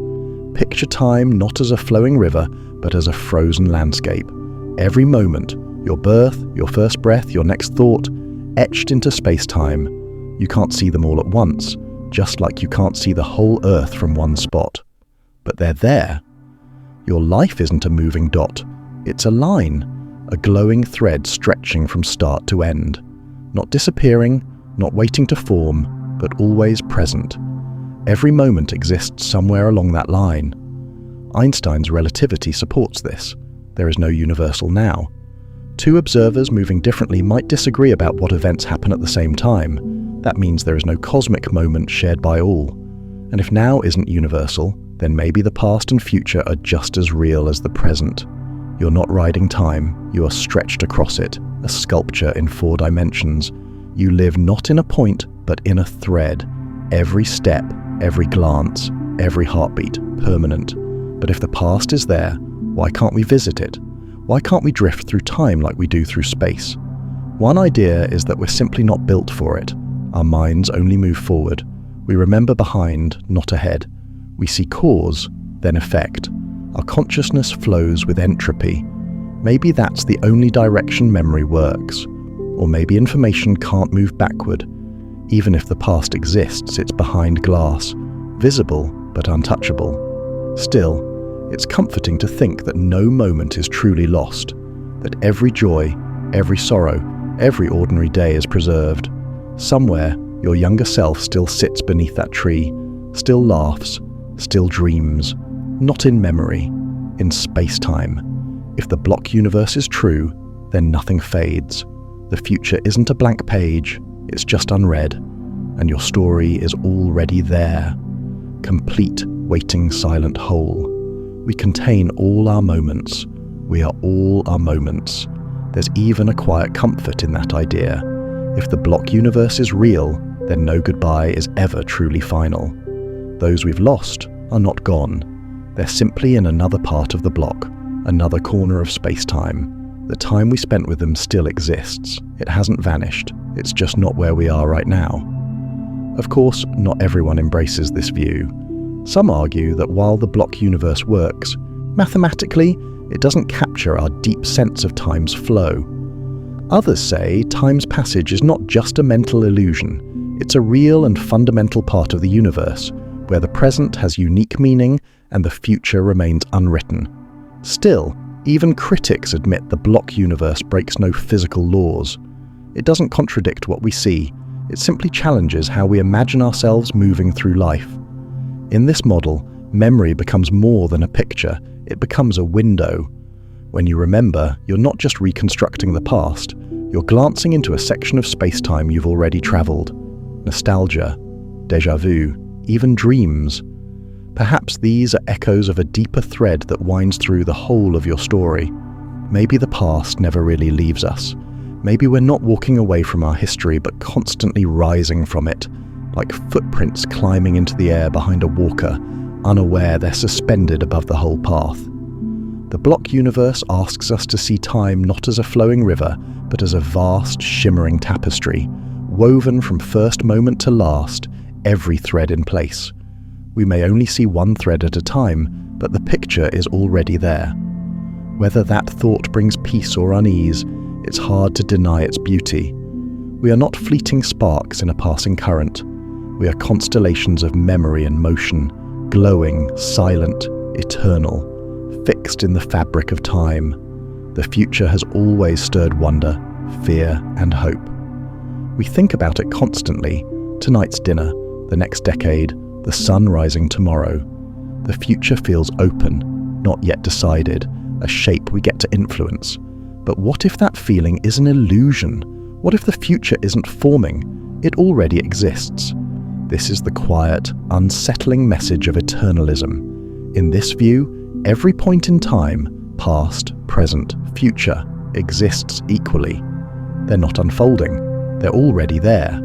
Picture time not as a flowing river, but as a frozen landscape. Every moment, your birth, your first breath, your next thought, etched into space-time. You can't see them all at once, just like you can't see the whole Earth from one spot. But they're there. Your life isn't a moving dot. It's a line, a glowing thread stretching from start to end. Not disappearing, not waiting to form, but always present. Every moment exists somewhere along that line. Einstein's relativity supports this. There is no universal now. Two observers moving differently might disagree about what events happen at the same time. That means there is no cosmic moment shared by all. And if now isn't universal, then maybe the past and future are just as real as the present. You're not riding time, you are stretched across it, a sculpture in 4 dimensions. You live not in a point, but in a thread. Every step, every glance, every heartbeat, permanent. But if the past is there, why can't we visit it? Why can't we drift through time like we do through space? One idea is that we're simply not built for it. Our minds only move forward. We remember behind, not ahead. We see cause, then effect. Our consciousness flows with entropy. Maybe that's the only direction memory works. Or maybe information can't move backward. Even if the past exists, it's behind glass, visible but untouchable. Still, it's comforting to think that no moment is truly lost, that every joy, every sorrow, every ordinary day is preserved. Somewhere, your younger self still sits beneath that tree, still laughs, still dreams, not in memory, in space-time. If the block universe is true, then nothing fades. The future isn't a blank page, it's just unread, and your story is already there. Complete, waiting, silent whole. We contain all our moments. We are all our moments. There's even a quiet comfort in that idea. If the block universe is real, then no goodbye is ever truly final. Those we've lost are not gone. They're simply in another part of the block, another corner of space-time. The time we spent with them still exists. It hasn't vanished. It's just not where we are right now. Of course, not everyone embraces this view. Some argue that while the block universe works, mathematically, it doesn't capture our deep sense of time's flow. Others say time's passage is not just a mental illusion, it's a real and fundamental part of the universe, where the present has unique meaning and the future remains unwritten. Still, even critics admit the block universe breaks no physical laws. It doesn't contradict what we see, it simply challenges how we imagine ourselves moving through life. In this model, memory becomes more than a picture, it becomes a window. When you remember, you're not just reconstructing the past, you're glancing into a section of space-time you've already traveled. Nostalgia, déjà vu, even dreams. Perhaps these are echoes of a deeper thread that winds through the whole of your story. Maybe the past never really leaves us. Maybe we're not walking away from our history, but constantly rising from it, like footprints climbing into the air behind a walker, unaware they're suspended above the whole path. The block universe asks us to see time not as a flowing river, but as a vast, shimmering tapestry, woven from first moment to last, every thread in place. We may only see one thread at a time, but the picture is already there. Whether that thought brings peace or unease, it's hard to deny its beauty. We are not fleeting sparks in a passing current. We are constellations of memory and motion, glowing, silent, eternal, fixed in the fabric of time. The future has always stirred wonder, fear, and hope. We think about it constantly: tonight's dinner, the next decade, the sun rising tomorrow. The future feels open, not yet decided, a shape we get to influence. But what if that feeling is an illusion? What if the future isn't forming? It already exists. This is the quiet, unsettling message of eternalism. In this view, every point in time, past, present, future, exists equally. They're not unfolding, they're already there.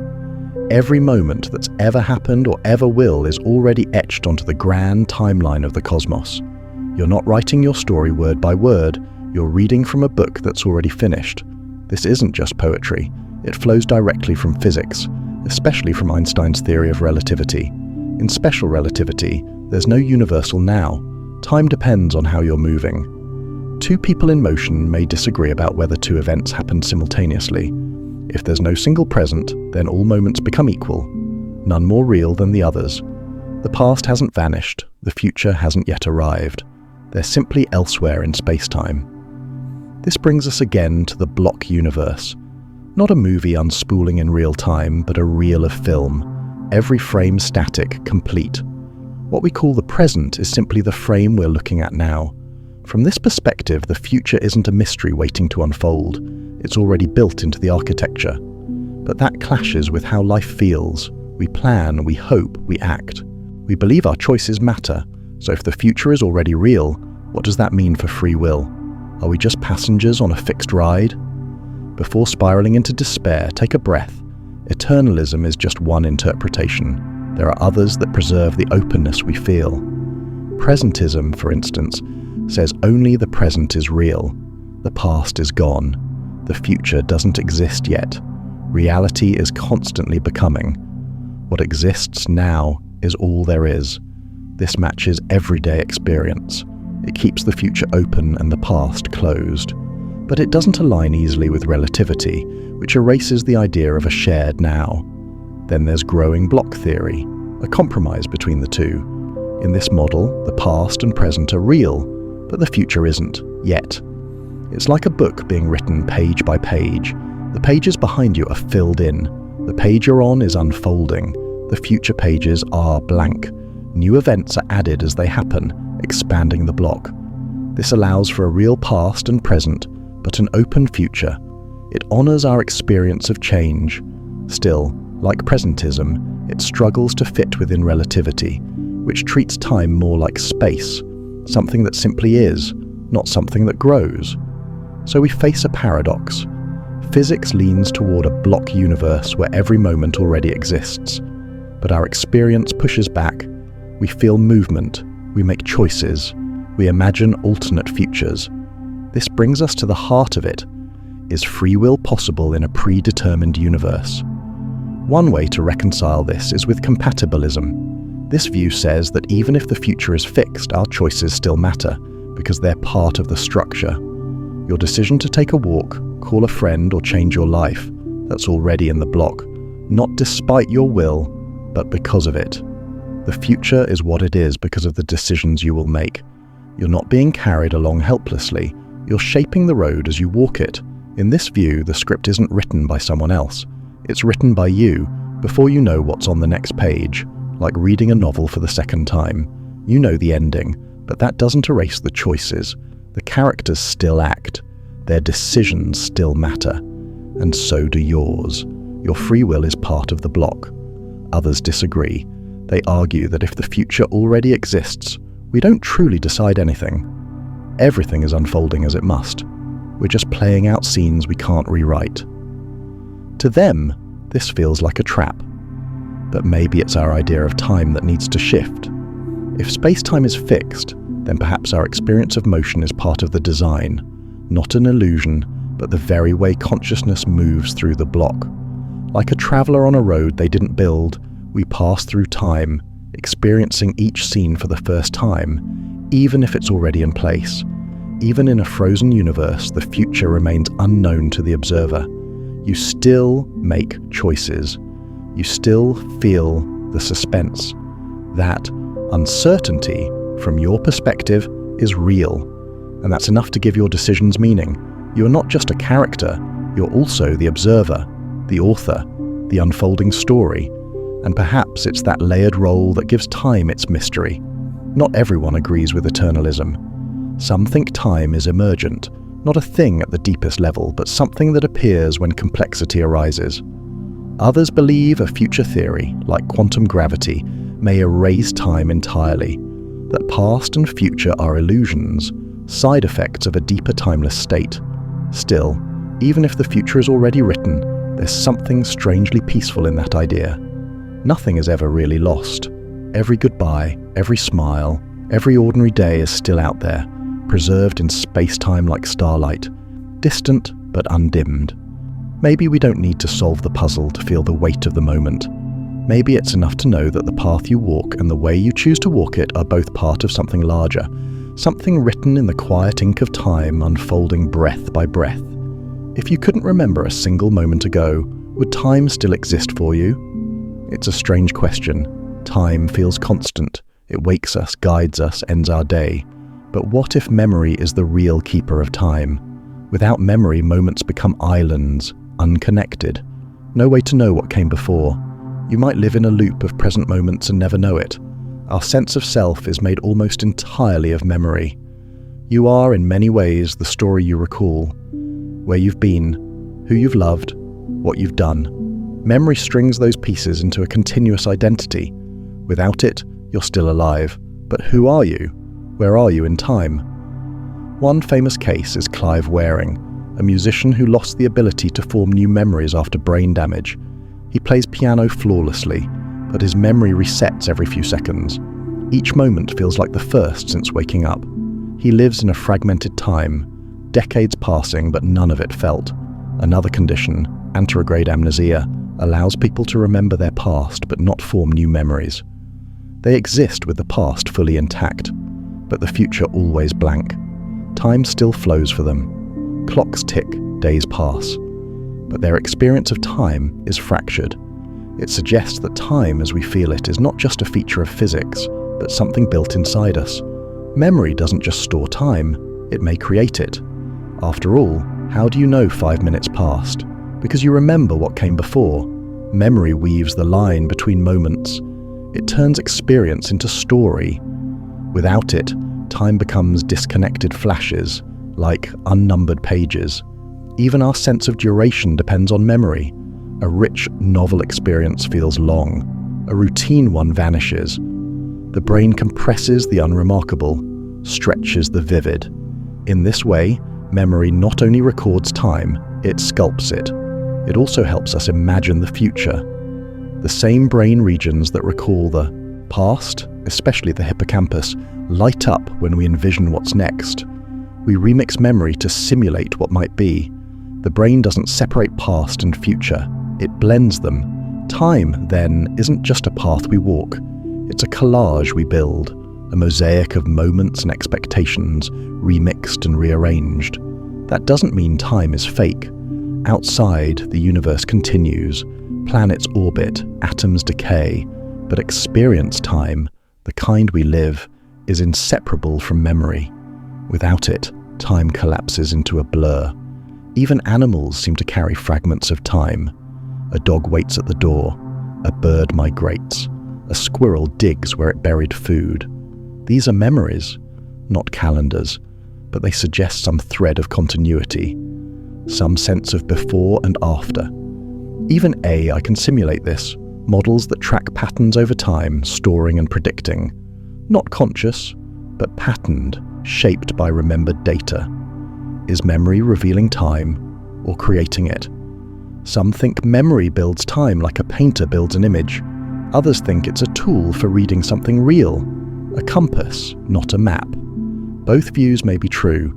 Every moment that's ever happened or ever will is already etched onto the grand timeline of the cosmos. You're not writing your story word by word, you're reading from a book that's already finished. This isn't just poetry, it flows directly from physics, especially from Einstein's theory of relativity. In special relativity, there's no universal now. Time depends on how you're moving. Two people in motion may disagree about whether two events happen simultaneously. If there's no single present, then all moments become equal, none more real than the others. The past hasn't vanished, the future hasn't yet arrived. They're simply elsewhere in space-time. This brings us again to the block universe. Not a movie unspooling in real time, but a reel of film, every frame static, complete. What we call the present is simply the frame we're looking at now. From this perspective, the future isn't a mystery waiting to unfold. It's already built into the architecture. But that clashes with how life feels. We plan, we hope, we act. We believe our choices matter. So if the future is already real, what does that mean for free will? Are we just passengers on a fixed ride? Before spiraling into despair, take a breath. Eternalism is just one interpretation. There are others that preserve the openness we feel. Presentism, for instance, says only the present is real. The past is gone. The future doesn't exist yet. Reality is constantly becoming. What exists now is all there is. This matches everyday experience. It keeps the future open and the past closed. But it doesn't align easily with relativity, which erases the idea of a shared now. Then there's growing block theory, a compromise between the two. In this model, the past and present are real, but the future isn't, yet. It's like a book being written page by page. The pages behind you are filled in. The page you're on is unfolding. The future pages are blank. New events are added as they happen, expanding the block. This allows for a real past and present, but an open future. It honors our experience of change. Still, like presentism, it struggles to fit within relativity, which treats time more like space, something that simply is, not something that grows. So we face a paradox. Physics leans toward a block universe where every moment already exists, but our experience pushes back. We feel movement, we make choices, we imagine alternate futures. This brings us to the heart of it. Is free will possible in a predetermined universe? One way to reconcile this is with compatibilism. This view says that even if the future is fixed, our choices still matter, because they're part of the structure. Your decision to take a walk, call a friend, or change your life, that's already in the block, not despite your will, but because of it. The future is what it is because of the decisions you will make. You're not being carried along helplessly, you're shaping the road as you walk it. In this view, the script isn't written by someone else. It's written by you before you know what's on the next page, like reading a novel for the second time. You know the ending, but that doesn't erase the choices. The characters still act. Their decisions still matter. And so do yours. Your free will is part of the block. Others disagree. They argue that if the future already exists, we don't truly decide anything. Everything is unfolding as it must. We're just playing out scenes we can't rewrite. To them, this feels like a trap. But maybe it's our idea of time that needs to shift. If space-time is fixed, then perhaps our experience of motion is part of the design, not an illusion, but the very way consciousness moves through the block. Like a traveler on a road they didn't build, we pass through time, experiencing each scene for the first time, even if it's already in place. Even in a frozen universe, the future remains unknown to the observer. You still make choices. You still feel the suspense. That uncertainty, from your perspective, is real. And that's enough to give your decisions meaning. You're not just a character, you're also the observer, the author, the unfolding story. And perhaps it's that layered role that gives time its mystery. Not everyone agrees with eternalism. Some think time is emergent, not a thing at the deepest level, but something that appears when complexity arises. Others believe a future theory, like quantum gravity, may erase time entirely, that past and future are illusions, side effects of a deeper timeless state. Still, even if the future is already written, there's something strangely peaceful in that idea. Nothing is ever really lost. Every goodbye, every smile, every ordinary day is still out there, preserved in space-time like starlight, distant but undimmed. Maybe we don't need to solve the puzzle to feel the weight of the moment. Maybe it's enough to know that the path you walk and the way you choose to walk it are both part of something larger, something written in the quiet ink of time, unfolding breath by breath. If you couldn't remember a single moment ago, would time still exist for you? It's a strange question. Time feels constant. It wakes us, guides us, ends our day. But what if memory is the real keeper of time? Without memory, moments become islands, unconnected. No way to know what came before. You might live in a loop of present moments and never know it. Our sense of self is made almost entirely of memory. You are, in many ways, the story you recall. Where you've been, who you've loved, what you've done. Memory strings those pieces into a continuous identity. Without it, you're still alive. But who are you? Where are you in time? One famous case is Clive Wearing, a musician who lost the ability to form new memories after brain damage. He plays piano flawlessly, but his memory resets every few seconds. Each moment feels like the first since waking up. He lives in a fragmented time, decades passing but none of it felt. Another condition, anterograde amnesia, allows people to remember their past but not form new memories. They exist with the past fully intact, but the future always blank. Time still flows for them. Clocks tick, days pass. But their experience of time is fractured. It suggests that time as we feel it is not just a feature of physics, but something built inside us. Memory doesn't just store time, it may create it. After all, how do you know 5 minutes passed? Because you remember what came before. Memory weaves the line between moments. It turns experience into story. Without it, time becomes disconnected flashes, like unnumbered pages. Even our sense of duration depends on memory. A rich, novel experience feels long. A routine one vanishes. The brain compresses the unremarkable, stretches the vivid. In this way, memory not only records time, it sculpts it. It also helps us imagine the future. The same brain regions that recall the past, especially the hippocampus, light up when we envision what's next. We remix memory to simulate what might be. The brain doesn't separate past and future, it blends them. Time, then, isn't just a path we walk. It's a collage we build, a mosaic of moments and expectations, remixed and rearranged. That doesn't mean time is fake. Outside, the universe continues, planets orbit, atoms decay, but experience time, the kind we live, is inseparable from memory. Without it, time collapses into a blur. Even animals seem to carry fragments of time. A dog waits at the door, a bird migrates, a squirrel digs where it buried food. These are memories, not calendars, but they suggest some thread of continuity, some sense of before and after. Even AI can simulate this, models that track patterns over time, storing and predicting. Not conscious, but patterned, shaped by remembered data. Is memory revealing time or creating it? Some think memory builds time like a painter builds an image. Others think it's a tool for reading something real, a compass, not a map. Both views may be true.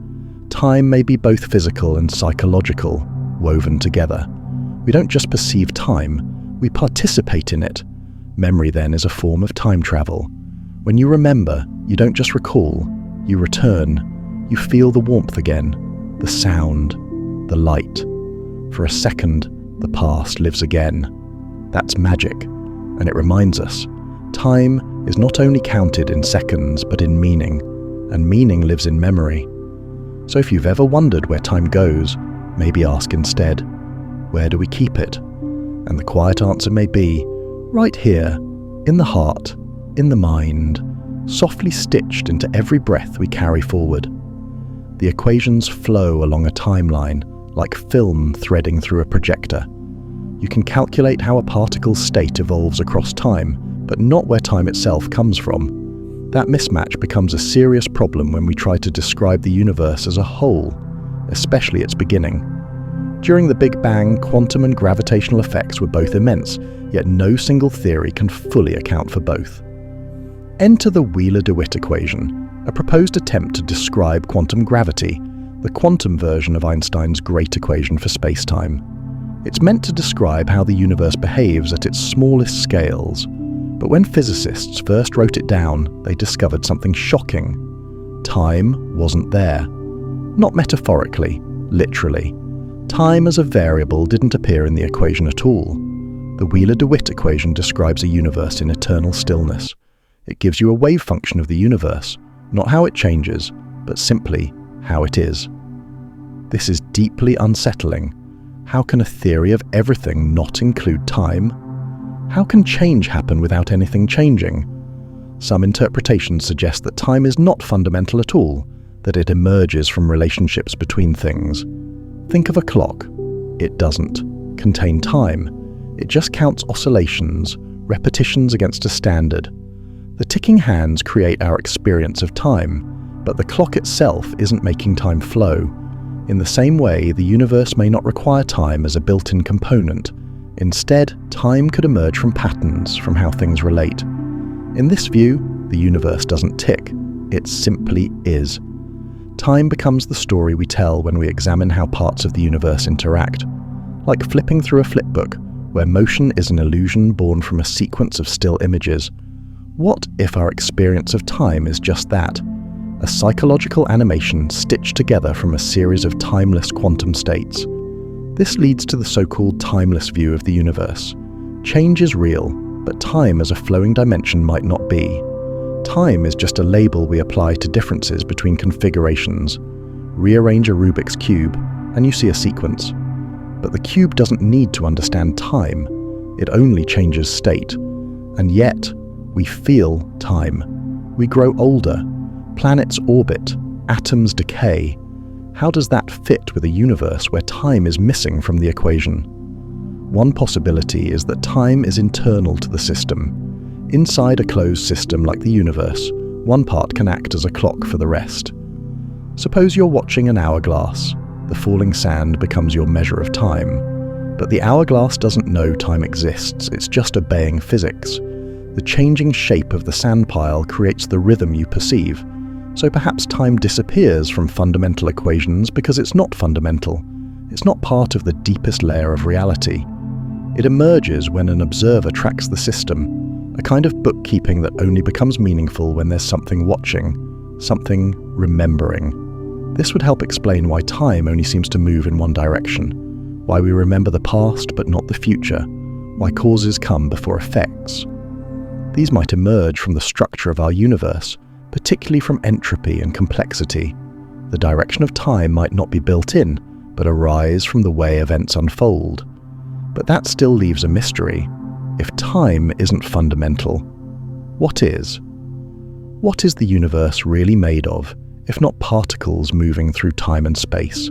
Time may be both physical and psychological, woven together. We don't just perceive time, we participate in it. Memory then is a form of time travel. When you remember, you don't just recall, you return. You feel the warmth again, the sound, the light. For a second, the past lives again. That's magic, and it reminds us, time is not only counted in seconds but in meaning, and meaning lives in memory. So if you've ever wondered where time goes, maybe ask instead, where do we keep it? And the quiet answer may be, right here, in the heart, in the mind, softly stitched into every breath we carry forward. The equations flow along a timeline, like film threading through a projector. You can calculate how a particle's state evolves across time, but not where time itself comes from. That mismatch becomes a serious problem when we try to describe the universe as a whole, especially its beginning. During the Big Bang, quantum and gravitational effects were both immense, yet no single theory can fully account for both. Enter the Wheeler-DeWitt equation, a proposed attempt to describe quantum gravity, the quantum version of Einstein's great equation for spacetime. It's meant to describe how the universe behaves at its smallest scales, but when physicists first wrote it down, they discovered something shocking. Time wasn't there. Not metaphorically, literally. Time as a variable didn't appear in the equation at all. The Wheeler-DeWitt equation describes a universe in eternal stillness. It gives you a wave function of the universe, not how it changes, but simply how it is. This is deeply unsettling. How can a theory of everything not include time? How can change happen without anything changing? Some interpretations suggest that time is not fundamental at all, that it emerges from relationships between things. Think of a clock. It doesn't contain time. It just counts oscillations, repetitions against a standard. The ticking hands create our experience of time, but the clock itself isn't making time flow. In the same way, the universe may not require time as a built-in component. Instead, time could emerge from patterns, from how things relate. In this view, the universe doesn't tick. It simply is. Time becomes the story we tell when we examine how parts of the universe interact. Like flipping through a flipbook, where motion is an illusion born from a sequence of still images. What if our experience of time is just that? A psychological animation stitched together from a series of timeless quantum states. This leads to the so-called timeless view of the universe. Change is real, but time as a flowing dimension might not be. Time is just a label we apply to differences between configurations. Rearrange a Rubik's Cube, and you see a sequence. But the cube doesn't need to understand time. It only changes state. And yet, we feel time. We grow older. Planets orbit. Atoms decay. How does that fit with a universe where time is missing from the equation? One possibility is that time is internal to the system. Inside a closed system like the universe, one part can act as a clock for the rest. Suppose you're watching an hourglass. The falling sand becomes your measure of time. But the hourglass doesn't know time exists, it's just obeying physics. The changing shape of the sand pile creates the rhythm you perceive. So perhaps time disappears from fundamental equations because it's not fundamental. It's not part of the deepest layer of reality. It emerges when an observer tracks the system, a kind of bookkeeping that only becomes meaningful when there's something watching, something remembering. This would help explain why time only seems to move in one direction, why we remember the past but not the future, why causes come before effects. These might emerge from the structure of our universe, particularly from entropy and complexity. The direction of time might not be built in, but arise from the way events unfold. But that still leaves a mystery. If time isn't fundamental, what is? What is the universe really made of, if not particles moving through time and space?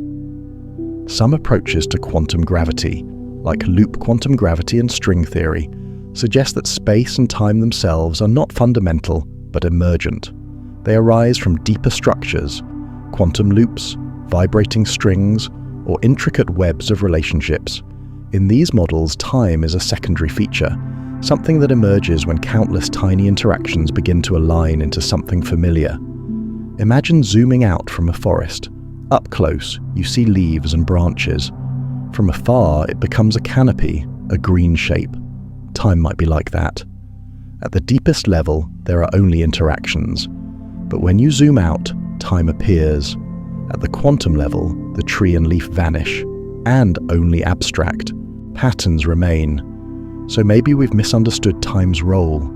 Some approaches to quantum gravity, like loop quantum gravity and string theory, suggest that space and time themselves are not fundamental, but emergent. They arise from deeper structures, quantum loops, vibrating strings, or intricate webs of relationships. In these models, time is a secondary feature, something that emerges when countless tiny interactions begin to align into something familiar. Imagine zooming out from a forest. Up close, you see leaves and branches. From afar, it becomes a canopy, a green shape. Time might be like that. At the deepest level, there are only interactions. But when you zoom out, time appears. At the quantum level, the tree and leaf vanish, and only abstract. Patterns remain. So maybe we've misunderstood time's role.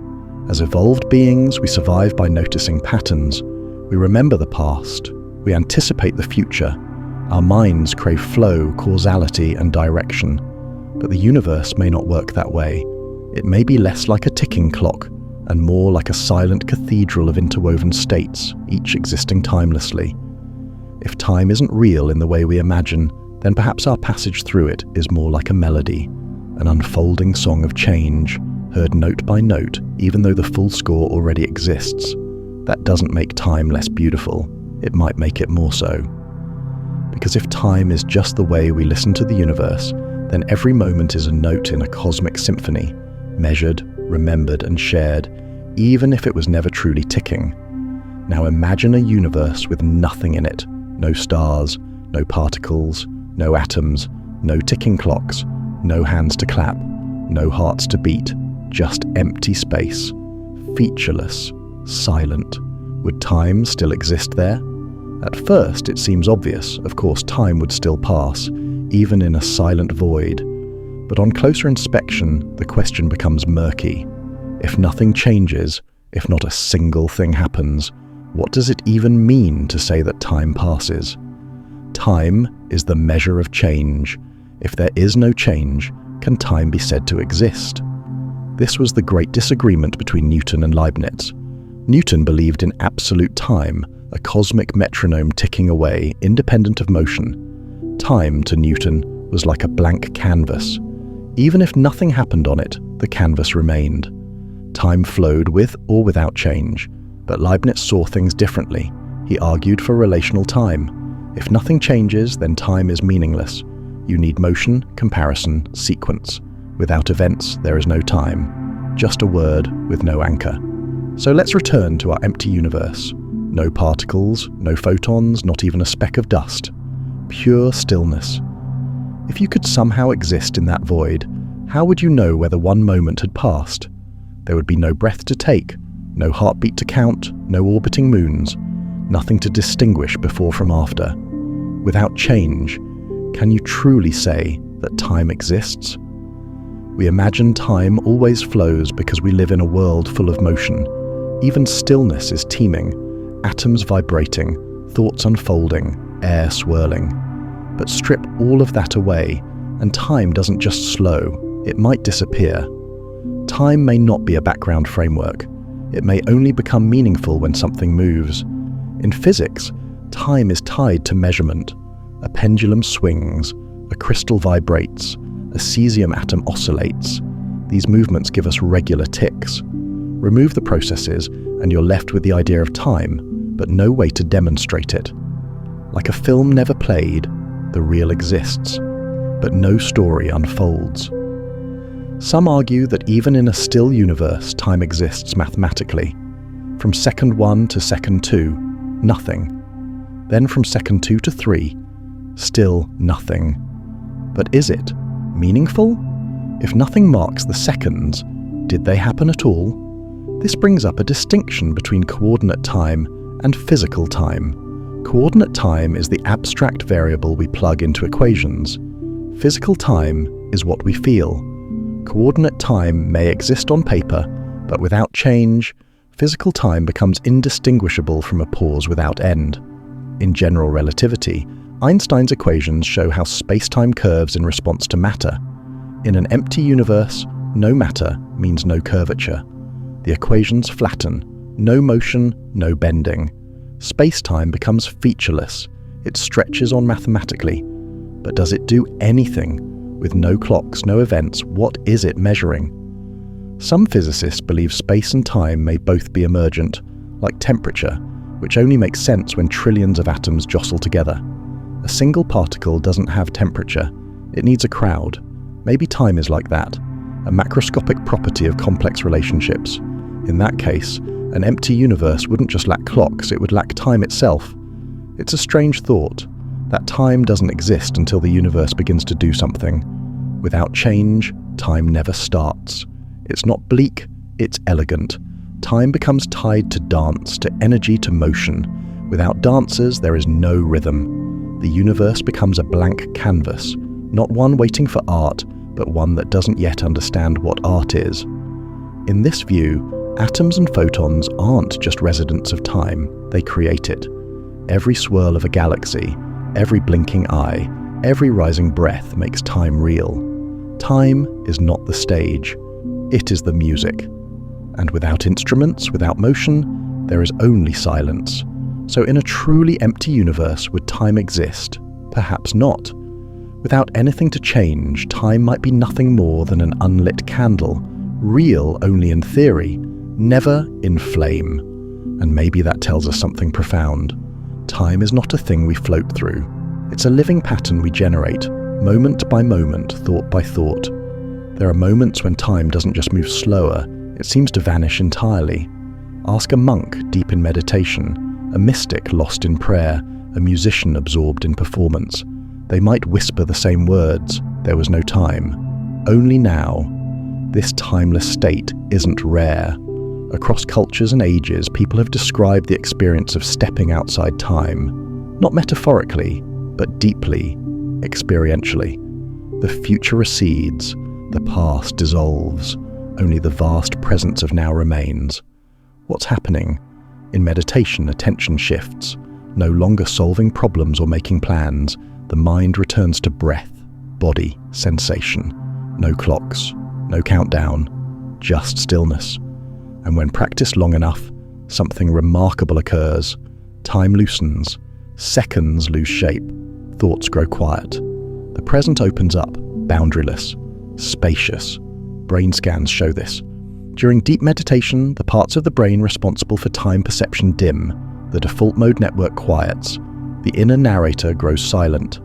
As evolved beings, we survive by noticing patterns. We remember the past. We anticipate the future. Our minds crave flow, causality, and direction. But the universe may not work that way. It may be less like a ticking clock and more like a silent cathedral of interwoven states, each existing timelessly. If time isn't real in the way we imagine, then perhaps our passage through it is more like a melody, an unfolding song of change, heard note by note, even though the full score already exists. That doesn't make time less beautiful. It might make it more so. Because if time is just the way we listen to the universe, then every moment is a note in a cosmic symphony, measured, remembered, and shared, even if it was never truly ticking. Now imagine a universe with nothing in it. No stars, no particles, no atoms, no ticking clocks, no hands to clap, no hearts to beat, just empty space, featureless, silent. Would time still exist there? At first, it seems obvious. Of course, time would still pass, even in a silent void. But on closer inspection, the question becomes murky. If nothing changes, if not a single thing happens, what does it even mean to say that time passes? Time is the measure of change. If there is no change, can time be said to exist? This was the great disagreement between Newton and Leibniz. Newton believed in absolute time, a cosmic metronome ticking away, independent of motion. Time, to Newton, was like a blank canvas. Even if nothing happened on it, the canvas remained. Time flowed with or without change, but Leibniz saw things differently. He argued for relational time. If nothing changes, then time is meaningless. You need motion, comparison, sequence. Without events, there is no time. Just a word with no anchor. So let's return to our empty universe. No particles, no photons, not even a speck of dust. Pure stillness. If you could somehow exist in that void, how would you know whether one moment had passed? There would be no breath to take, no heartbeat to count, no orbiting moons, nothing to distinguish before from after. Without change, can you truly say that time exists? We imagine time always flows because we live in a world full of motion. Even stillness is teeming, atoms vibrating, thoughts unfolding, air swirling. But strip all of that away, and time doesn't just slow, it might disappear. Time may not be a background framework. It may only become meaningful when something moves. In physics, time is tied to measurement. A pendulum swings, a crystal vibrates, a cesium atom oscillates. These movements give us regular ticks. Remove the processes, and you're left with the idea of time, but no way to demonstrate it. Like a film never played, the real exists, but no story unfolds. Some argue that even in a still universe, time exists mathematically. From second 1 to second 2, nothing. Then from second 2 to 3, still nothing. But is it meaningful? If nothing marks the seconds, did they happen at all? This brings up a distinction between coordinate time and physical time. Coordinate time is the abstract variable we plug into equations. Physical time is what we feel. Coordinate time may exist on paper, but without change, physical time becomes indistinguishable from a pause without end. In general relativity, Einstein's equations show how spacetime curves in response to matter. In an empty universe, no matter means no curvature. The equations flatten, no motion, no bending. Spacetime becomes featureless. It stretches on mathematically. But does it do anything? With no clocks, no events, what is it measuring? Some physicists believe space and time may both be emergent, like temperature, which only makes sense when trillions of atoms jostle together. A single particle doesn't have temperature. It needs a crowd. Maybe time is like that, a macroscopic property of complex relationships. In that case, an empty universe wouldn't just lack clocks, it would lack time itself. It's a strange thought, that time doesn't exist until the universe begins to do something. Without change, time never starts. It's not bleak, it's elegant. Time becomes tied to dance, to energy, to motion. Without dancers, there is no rhythm. The universe becomes a blank canvas, not one waiting for art, but one that doesn't yet understand what art is. In this view, atoms and photons aren't just residents of time, they create it. Every swirl of a galaxy, every blinking eye, every rising breath makes time real. Time is not the stage, it is the music. And without instruments, without motion, there is only silence. So in a truly empty universe, would time exist? Perhaps not. Without anything to change, time might be nothing more than an unlit candle, real only in theory, never in flame. And maybe that tells us something profound. Time is not a thing we float through. It's a living pattern we generate, moment by moment, thought by thought. There are moments when time doesn't just move slower, it seems to vanish entirely. Ask a monk deep in meditation, a mystic lost in prayer, a musician absorbed in performance. They might whisper the same words, there was no time. Only now. This timeless state isn't rare. Across cultures and ages, people have described the experience of stepping outside time, not metaphorically, but deeply, experientially. The future recedes, the past dissolves, only the vast presence of now remains. What's happening? In meditation, attention shifts. No longer solving problems or making plans, the mind returns to breath, body, sensation. No clocks, no countdown, just stillness. And when practiced long enough, something remarkable occurs. Time loosens, seconds lose shape, thoughts grow quiet. The present opens up, boundaryless, spacious. Brain scans show this. During deep meditation, the parts of the brain responsible for time perception dim, the default mode network quiets, the inner narrator grows silent.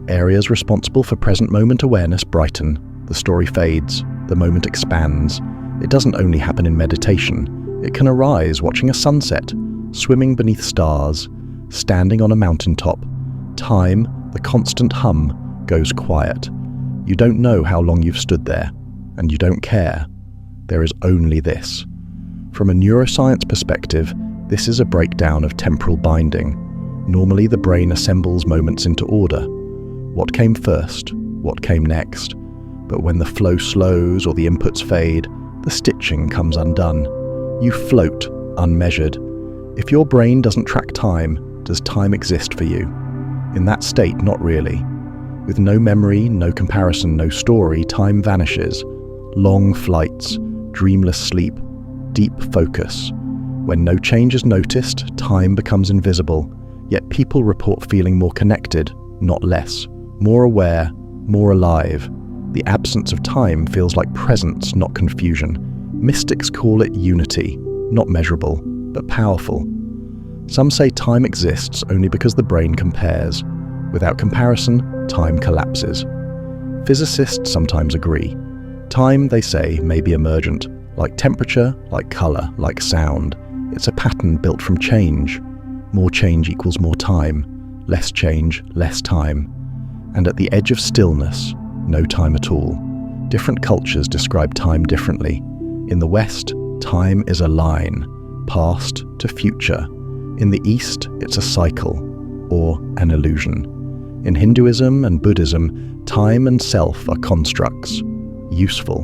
Areas responsible for present moment awareness brighten, the story fades, the moment expands. It doesn't only happen in meditation, it can arise watching a sunset, swimming beneath stars, standing on a mountaintop. Time, the constant hum, goes quiet. You don't know how long you've stood there, and you don't care. There is only this. From a neuroscience perspective, this is a breakdown of temporal binding. Normally the brain assembles moments into order. What came first? What came next? But when the flow slows or the inputs fade, the stitching comes undone. You float, unmeasured. If your brain doesn't track time, does time exist for you? In that state, not really. With no memory, no comparison, no story, time vanishes. Long flights, dreamless sleep, deep focus. When no change is noticed, time becomes invisible, yet people report feeling more connected, not less, more aware, more alive. The absence of time feels like presence, not confusion. Mystics call it unity, not measurable, but powerful. Some say time exists only because the brain compares. Without comparison, time collapses. Physicists sometimes agree. Time, they say, may be emergent, like temperature, like color, like sound. It's a pattern built from change. More change equals more time. Less change, less time. And at the edge of stillness, no time at all. Different cultures describe time differently. In the West, time is a line, past to future. In the East, it's a cycle, or an illusion. In Hinduism and Buddhism, time and self are constructs, useful,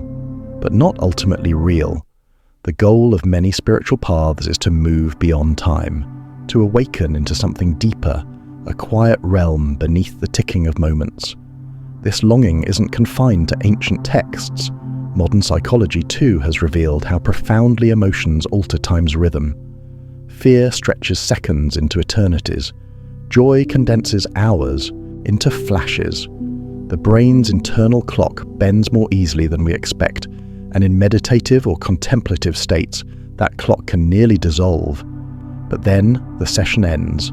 but not ultimately real. The goal of many spiritual paths is to move beyond time, to awaken into something deeper, a quiet realm beneath the ticking of moments. This longing isn't confined to ancient texts. Modern psychology too has revealed how profoundly emotions alter time's rhythm. Fear stretches seconds into eternities. Joy condenses hours into flashes. The brain's internal clock bends more easily than we expect, and in meditative or contemplative states, that clock can nearly dissolve. But then the session ends.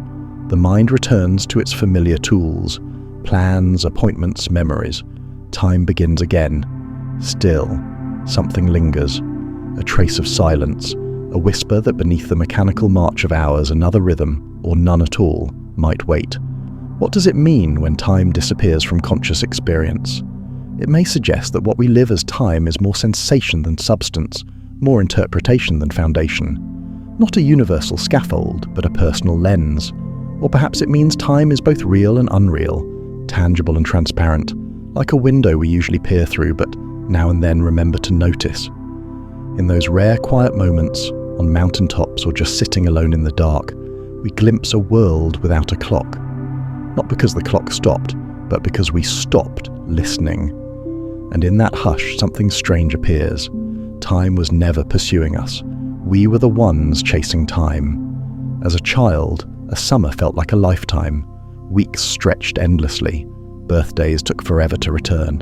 The mind returns to its familiar tools: plans, appointments, memories. Time begins again. Still, something lingers. A trace of silence, a whisper that beneath the mechanical march of hours another rhythm, or none at all, might wait. What does it mean when time disappears from conscious experience? It may suggest that what we live as time is more sensation than substance, more interpretation than foundation. Not a universal scaffold, but a personal lens. Or perhaps it means time is both real and unreal, tangible and transparent, like a window we usually peer through but now and then remember to notice. In those rare quiet moments, on mountaintops or just sitting alone in the dark, we glimpse a world without a clock. Not because the clock stopped, but because we stopped listening. And in that hush, something strange appears. Time was never pursuing us. We were the ones chasing time. As a child, a summer felt like a lifetime. Weeks stretched endlessly. Birthdays took forever to return.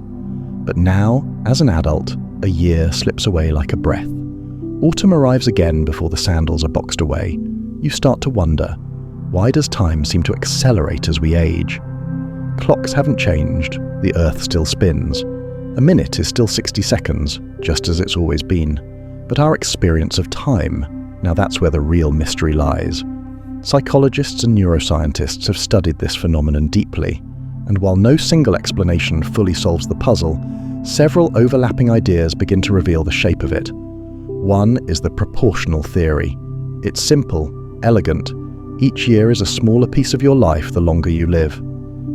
But now, as an adult, a year slips away like a breath. Autumn arrives again before the sandals are boxed away. You start to wonder, why does time seem to accelerate as we age? Clocks haven't changed, the earth still spins. A minute is still 60 seconds, just as it's always been. But our experience of time, now that's where the real mystery lies. Psychologists and neuroscientists have studied this phenomenon deeply, and while no single explanation fully solves the puzzle, several overlapping ideas begin to reveal the shape of it. One is the proportional theory. It's simple, elegant. Each year is a smaller piece of your life the longer you live.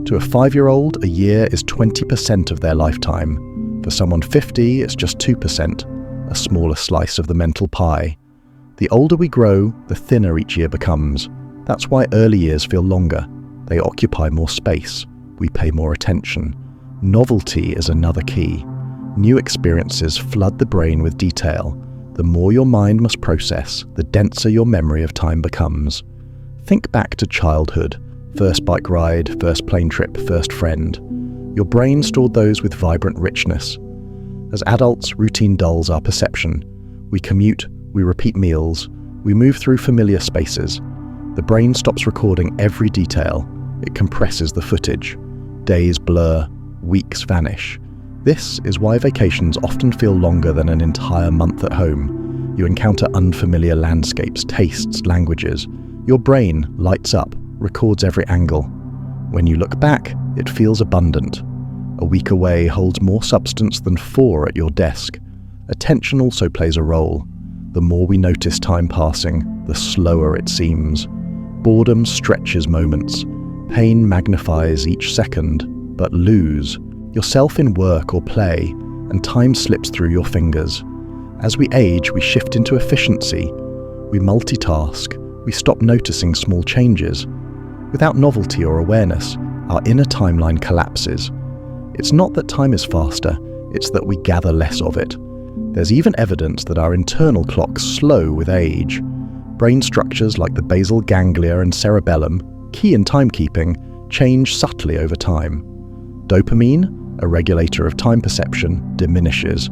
To a 5-year-old, a year is 20% of their lifetime. For someone 50, it's just 2%, a smaller slice of the mental pie. The older we grow, the thinner each year becomes. That's why early years feel longer. They occupy more space. We pay more attention. Novelty is another key. New experiences flood the brain with detail. The more your mind must process, the denser your memory of time becomes. Think back to childhood. First bike ride, first plane trip, first friend. Your brain stored those with vibrant richness. As adults, routine dulls our perception. We commute, we repeat meals, we move through familiar spaces. The brain stops recording every detail. It compresses the footage. Days blur, weeks vanish. This is why vacations often feel longer than an entire month at home. You encounter unfamiliar landscapes, tastes, languages. Your brain lights up, records every angle. When you look back, it feels abundant. A week away holds more substance than 4 at your desk. Attention also plays a role. The more we notice time passing, the slower it seems. Boredom stretches moments. Pain magnifies each second, but lose yourself in work or play, and time slips through your fingers. As we age, we shift into efficiency. We multitask. We stop noticing small changes. Without novelty or awareness, our inner timeline collapses. It's not that time is faster, it's that we gather less of it. There's even evidence that our internal clocks slow with age. Brain structures like the basal ganglia and cerebellum, key in timekeeping, change subtly over time. Dopamine, a regulator of time perception, diminishes.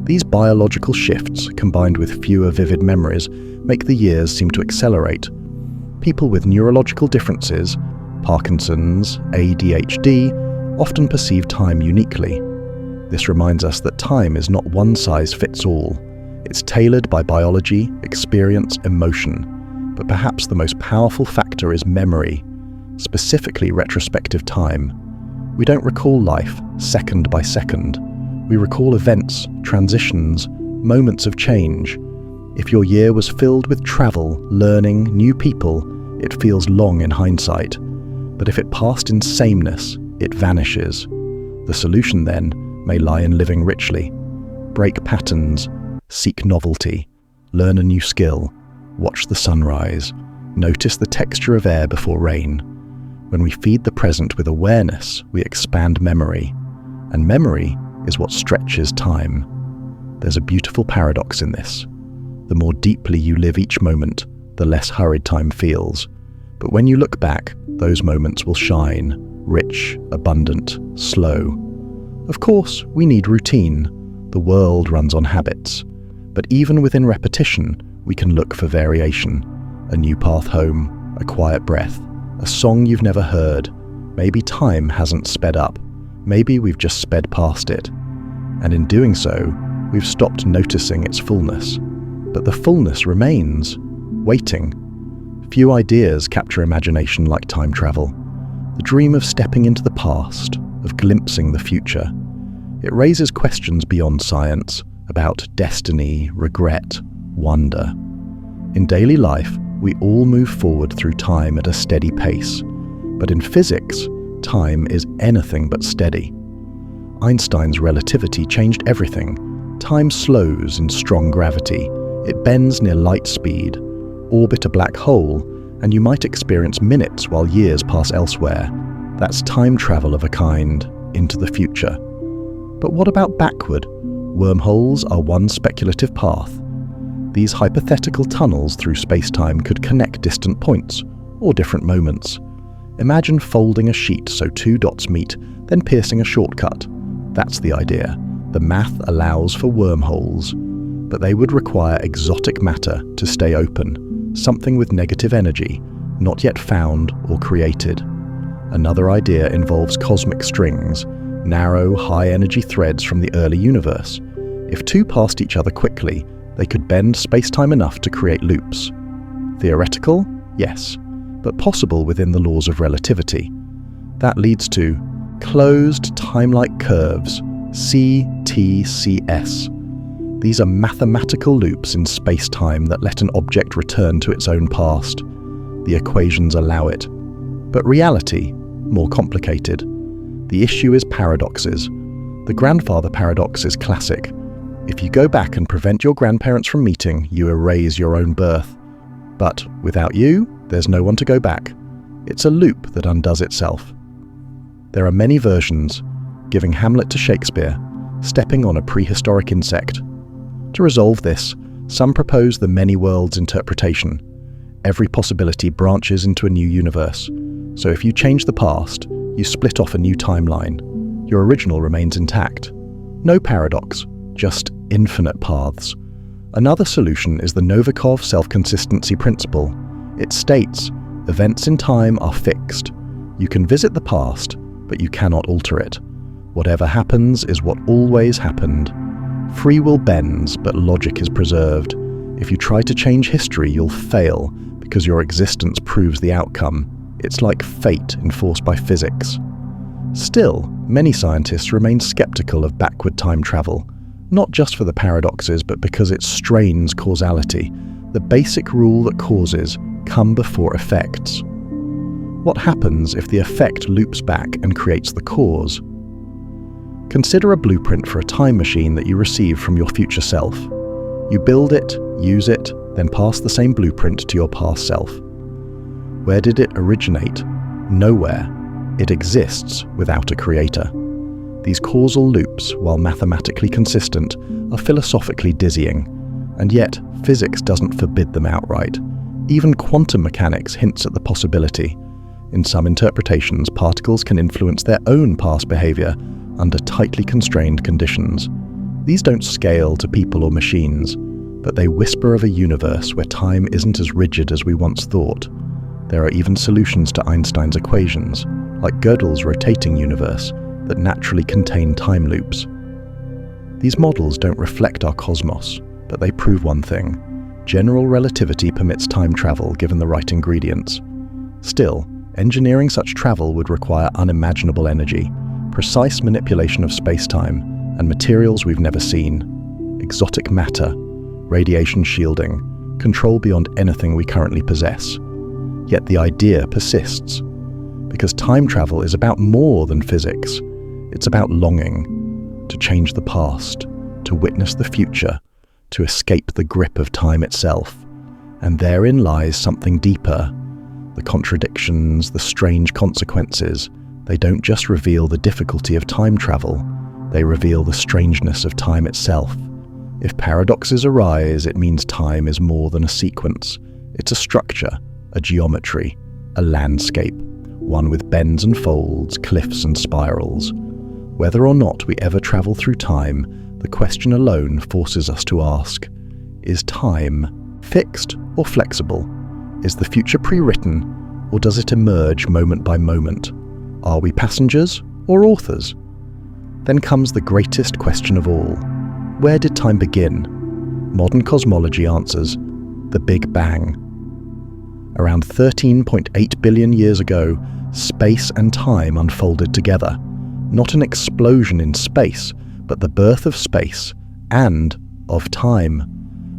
These biological shifts, combined with fewer vivid memories, make the years seem to accelerate. People with neurological differences, Parkinson's, ADHD, often perceive time uniquely. This reminds us that time is not one size fits all. It's tailored by biology, experience, emotion. But perhaps the most powerful factor is memory, specifically retrospective time. We don't recall life second by second. We recall events, transitions, moments of change. If your year was filled with travel, learning, new people, It feels long in hindsight, but if it passed in sameness, it vanishes. The solution then may lie in living richly. Break patterns, seek novelty, learn a new skill, watch the sunrise, notice the texture of air before rain. When we feed the present with awareness, we expand memory, and memory is what stretches time. There's a beautiful paradox in this. The more deeply you live each moment, the less hurried time feels. But when you look back, those moments will shine, rich, abundant, slow. Of course, we need routine. The world runs on habits. But even within repetition, we can look for variation. A new path home, a quiet breath, a song you've never heard. Maybe time hasn't sped up. Maybe we've just sped past it. And in doing so, we've stopped noticing its fullness. But the fullness remains, waiting. Few ideas capture imagination like time travel. The dream of stepping into the past, of glimpsing the future. It raises questions beyond science, about destiny, regret, wonder. In daily life, we all move forward through time at a steady pace. But in physics, time is anything but steady. Einstein's relativity changed everything. Time slows in strong gravity. It bends near light speed. Orbit a black hole, and you might experience minutes while years pass elsewhere. That's time travel of a kind, into the future. But what about backward? Wormholes are one speculative path. These hypothetical tunnels through spacetime could connect distant points, or different moments. Imagine folding a sheet so two dots meet, then piercing a shortcut. That's the idea. The math allows for wormholes, but they would require exotic matter to stay open, something with negative energy, not yet found or created. Another idea involves cosmic strings, narrow, high-energy threads from the early universe. If two passed each other quickly, they could bend spacetime enough to create loops. Theoretical? Yes, but possible within the laws of relativity. That leads to closed time-like curves, CTCS. These are mathematical loops in spacetime that let an object return to its own past. The equations allow it. But reality, more complicated. The issue is paradoxes. The grandfather paradox is classic. If you go back and prevent your grandparents from meeting, you erase your own birth. But without you, there's no one to go back. It's a loop that undoes itself. There are many versions, giving Hamlet to Shakespeare, stepping on a prehistoric insect. To resolve this, some propose the many worlds interpretation. Every possibility branches into a new universe. So if you change the past, you split off a new timeline. Your original remains intact. No paradox, just infinite paths. Another solution is the Novikov self-consistency principle. It states, events in time are fixed. You can visit the past, but you cannot alter it. Whatever happens is what always happened. Free will bends, but logic is preserved. If you try to change history, you'll fail, because your existence proves the outcome. It's like fate enforced by physics. Still, many scientists remain skeptical of backward time travel, not just for the paradoxes, but because it strains causality. The basic rule that causes come before effects. What happens if the effect loops back and creates the cause? Consider a blueprint for a time machine that you receive from your future self. You build it, use it, then pass the same blueprint to your past self. Where did it originate? Nowhere. It exists without a creator. These causal loops, while mathematically consistent, are philosophically dizzying. And yet, physics doesn't forbid them outright. Even quantum mechanics hints at the possibility. In some interpretations, particles can influence their own past behavior under tightly constrained conditions. These don't scale to people or machines, but they whisper of a universe where time isn't as rigid as we once thought. There are even solutions to Einstein's equations, like Gödel's rotating universe, that naturally contain time loops. These models don't reflect our cosmos, but they prove one thing. General relativity permits time travel given the right ingredients. Still, engineering such travel would require unimaginable energy, precise manipulation of space-time, and materials we've never seen. Exotic matter, radiation shielding, control beyond anything we currently possess. Yet the idea persists. Because time travel is about more than physics. It's about longing to change the past, to witness the future, to escape the grip of time itself. And therein lies something deeper. The contradictions, the strange consequences, they don't just reveal the difficulty of time travel, they reveal the strangeness of time itself. If paradoxes arise, it means time is more than a sequence. It's a structure, a geometry, a landscape, one with bends and folds, cliffs and spirals. Whether or not we ever travel through time, the question alone forces us to ask, is time fixed or flexible? Is the future pre-written, or does it emerge moment by moment? Are we passengers or authors? Then comes the greatest question of all. Where did time begin? Modern cosmology answers, the Big Bang. Around 13.8 billion years ago, space and time unfolded together. Not an explosion in space, but the birth of space and of time.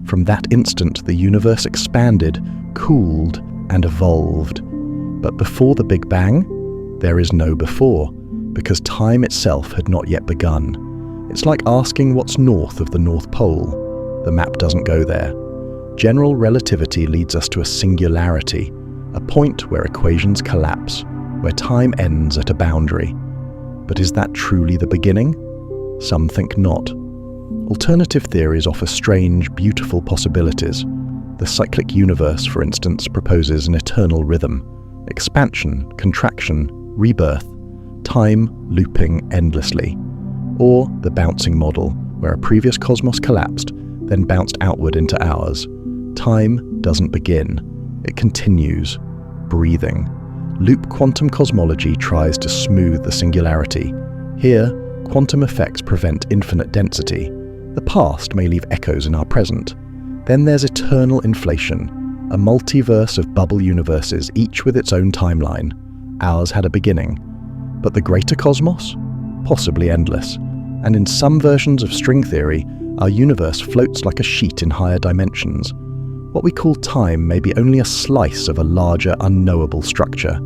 From that instant, the universe expanded, cooled, and evolved. But before the Big Bang, there is no before, because time itself had not yet begun. It's like asking what's north of the North Pole. The map doesn't go there. General relativity leads us to a singularity, a point where equations collapse, where time ends at a boundary. But is that truly the beginning? Some think not. Alternative theories offer strange, beautiful possibilities. The cyclic universe, for instance, proposes an eternal rhythm. Expansion, contraction, rebirth, time looping endlessly. Or the bouncing model, where a previous cosmos collapsed, then bounced outward into ours. Time doesn't begin. It continues, breathing. Loop quantum cosmology tries to smooth the singularity. Here, quantum effects prevent infinite density. The past may leave echoes in our present. Then there's eternal inflation, a multiverse of bubble universes, each with its own timeline. Ours had a beginning. But the greater cosmos? Possibly endless. And in some versions of string theory, our universe floats like a sheet in higher dimensions. What we call time may be only a slice of a larger, unknowable structure.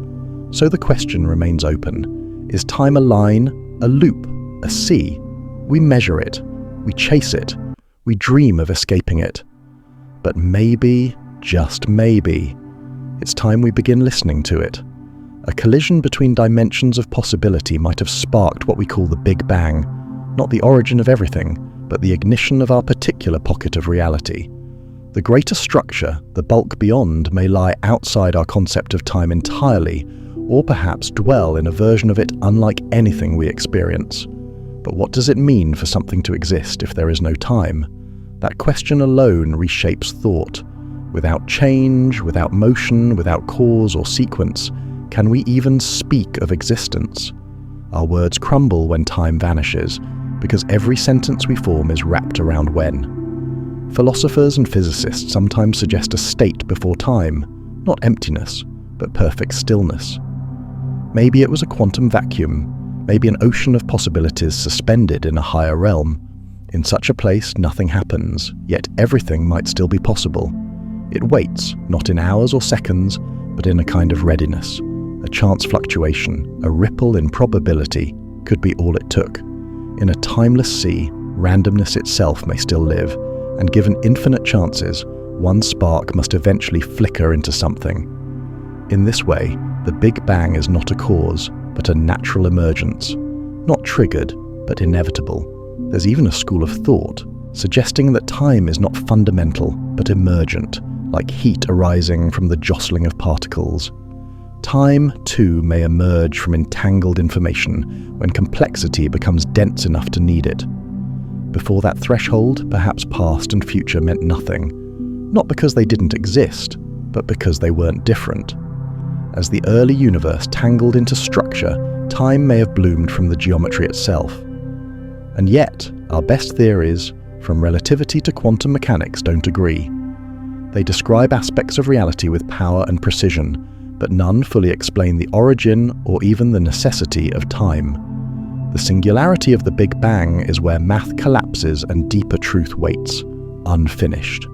So the question remains open. Is time a line, a loop, a sea? We measure it. We chase it. We dream of escaping it. But maybe, just maybe, it's time we begin listening to it. A collision between dimensions of possibility might have sparked what we call the Big Bang. Not the origin of everything, but the ignition of our particular pocket of reality. The greater structure, the bulk beyond, may lie outside our concept of time entirely, or perhaps dwell in a version of it unlike anything we experience. But what does it mean for something to exist if there is no time? That question alone reshapes thought. Without change, without motion, without cause or sequence, can we even speak of existence? Our words crumble when time vanishes, because every sentence we form is wrapped around when. Philosophers and physicists sometimes suggest a state before time, not emptiness, but perfect stillness. Maybe it was a quantum vacuum, maybe an ocean of possibilities suspended in a higher realm. In such a place, nothing happens, yet everything might still be possible. It waits, not in hours or seconds, but in a kind of readiness. A chance fluctuation, a ripple in probability, could be all it took. In a timeless sea, randomness itself may still live, and given infinite chances, one spark must eventually flicker into something. In this way, the Big Bang is not a cause, but a natural emergence. Not triggered, but inevitable. There's even a school of thought, suggesting that time is not fundamental, but emergent, like heat arising from the jostling of particles. Time, too, may emerge from entangled information when complexity becomes dense enough to need it. Before that threshold, perhaps past and future meant nothing, not because they didn't exist, but because they weren't different. As the early universe tangled into structure, time may have bloomed from the geometry itself. And yet, our best theories, from relativity to quantum mechanics, don't agree. They describe aspects of reality with power and precision, but none fully explain the origin or even the necessity of time. The singularity of the Big Bang is where math collapses and deeper truth waits, unfinished.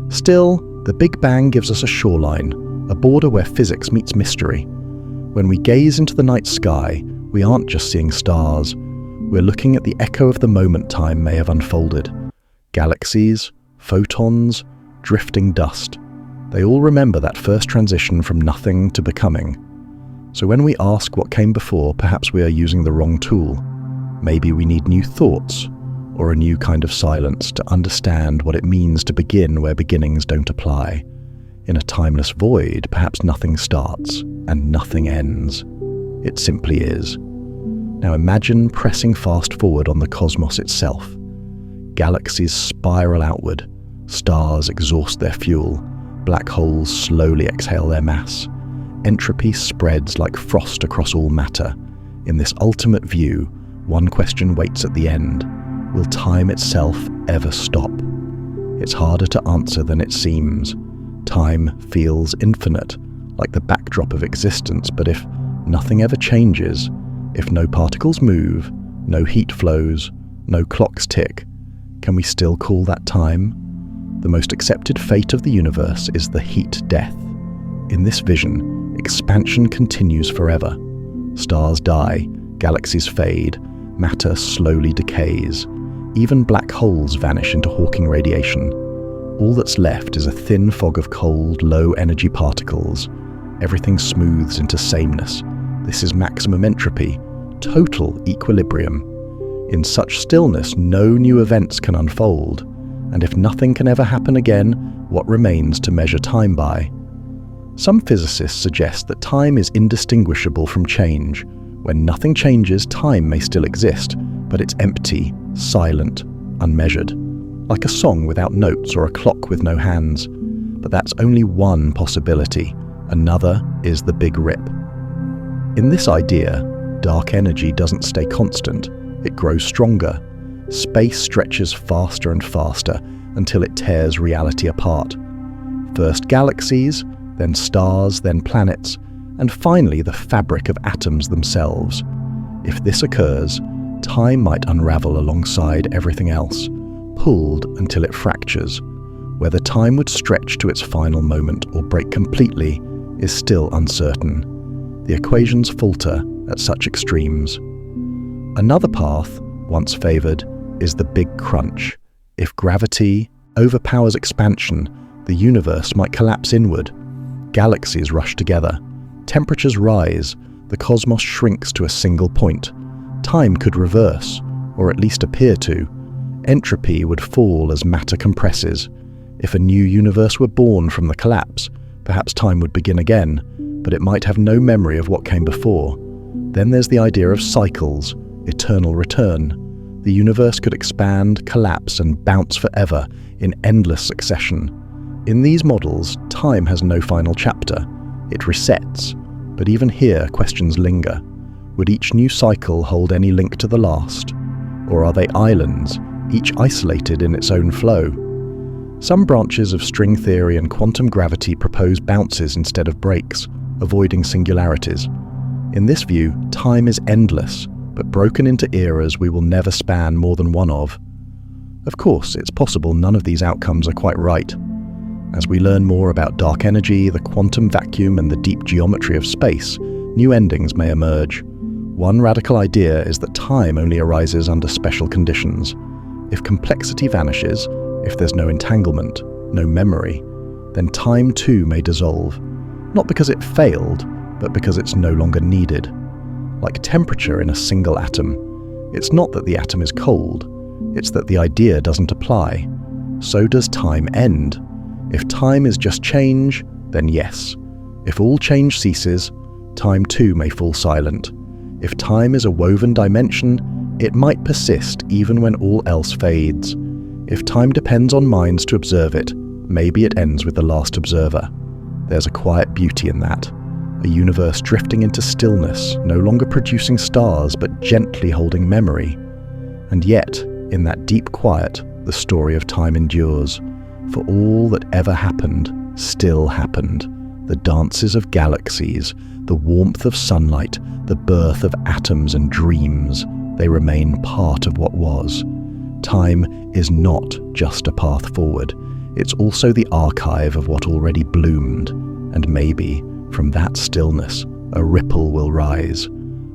Still, the Big Bang gives us a shoreline, a border where physics meets mystery. When we gaze into the night sky, we aren't just seeing stars. We're looking at the echo of the moment time may have unfolded. Galaxies, photons, drifting dust. They all remember that first transition from nothing to becoming. So when we ask what came before, perhaps we are using the wrong tool. Maybe we need new thoughts, or a new kind of silence to understand what it means to begin where beginnings don't apply. In a timeless void, perhaps nothing starts and nothing ends. It simply is. Now imagine pressing fast forward on the cosmos itself. Galaxies spiral outward, stars exhaust their fuel, black holes slowly exhale their mass. Entropy spreads like frost across all matter. In this ultimate view, one question waits at the end. Will time itself ever stop? It's harder to answer than it seems. Time feels infinite, like the backdrop of existence, but if nothing ever changes, if no particles move, no heat flows, no clocks tick, can we still call that time? The most accepted fate of the universe is the heat death. In this vision, expansion continues forever. Stars die, galaxies fade, matter slowly decays. Even black holes vanish into Hawking radiation. All that's left is a thin fog of cold, low-energy particles. Everything smooths into sameness. This is maximum entropy, total equilibrium. In such stillness, no new events can unfold. And if nothing can ever happen again, what remains to measure time by? Some physicists suggest that time is indistinguishable from change. When nothing changes, time may still exist, but it's empty, silent, unmeasured. Like a song without notes or a clock with no hands. But that's only one possibility. Another is the Big Rip. In this idea, dark energy doesn't stay constant. It grows stronger. Space stretches faster and faster until it tears reality apart. First galaxies, then stars, then planets, and finally the fabric of atoms themselves. If this occurs, time might unravel alongside everything else, pulled until it fractures. Whether time would stretch to its final moment or break completely is still uncertain. The equations falter at such extremes. Another path, once favored, is the Big Crunch. If gravity overpowers expansion, the universe might collapse inward. Galaxies rush together. Temperatures rise. The cosmos shrinks to a single point. Time could reverse, or at least appear to. Entropy would fall as matter compresses. If a new universe were born from the collapse, perhaps time would begin again, but it might have no memory of what came before. Then there's the idea of cycles, eternal return. The universe could expand, collapse, and bounce forever in endless succession. In these models, time has no final chapter. It resets. But even here, questions linger. Would each new cycle hold any link to the last? Or are they islands, each isolated in its own flow? Some branches of string theory and quantum gravity propose bounces instead of breaks, avoiding singularities. In this view, time is endless, but broken into eras we will never span more than one of. Of course, it's possible none of these outcomes are quite right. As we learn more about dark energy, the quantum vacuum, and the deep geometry of space, new endings may emerge. One radical idea is that time only arises under special conditions. If complexity vanishes, if there's no entanglement, no memory, then time too may dissolve. Not because it failed, but because it's no longer needed. Like temperature in a single atom, it's not that the atom is cold, it's that the idea doesn't apply. So does time end. If time is just change, then yes. If all change ceases, time too may fall silent. If time is a woven dimension, it might persist even when all else fades. If time depends on minds to observe it, maybe it ends with the last observer. There's a quiet beauty in that. A universe drifting into stillness, no longer producing stars but gently holding memory. And yet, in that deep quiet, the story of time endures. For all that ever happened, still happened. The dances of galaxies, the warmth of sunlight, the birth of atoms and dreams, they remain part of what was. Time is not just a path forward. It's also the archive of what already bloomed. And maybe, from that stillness, a ripple will rise,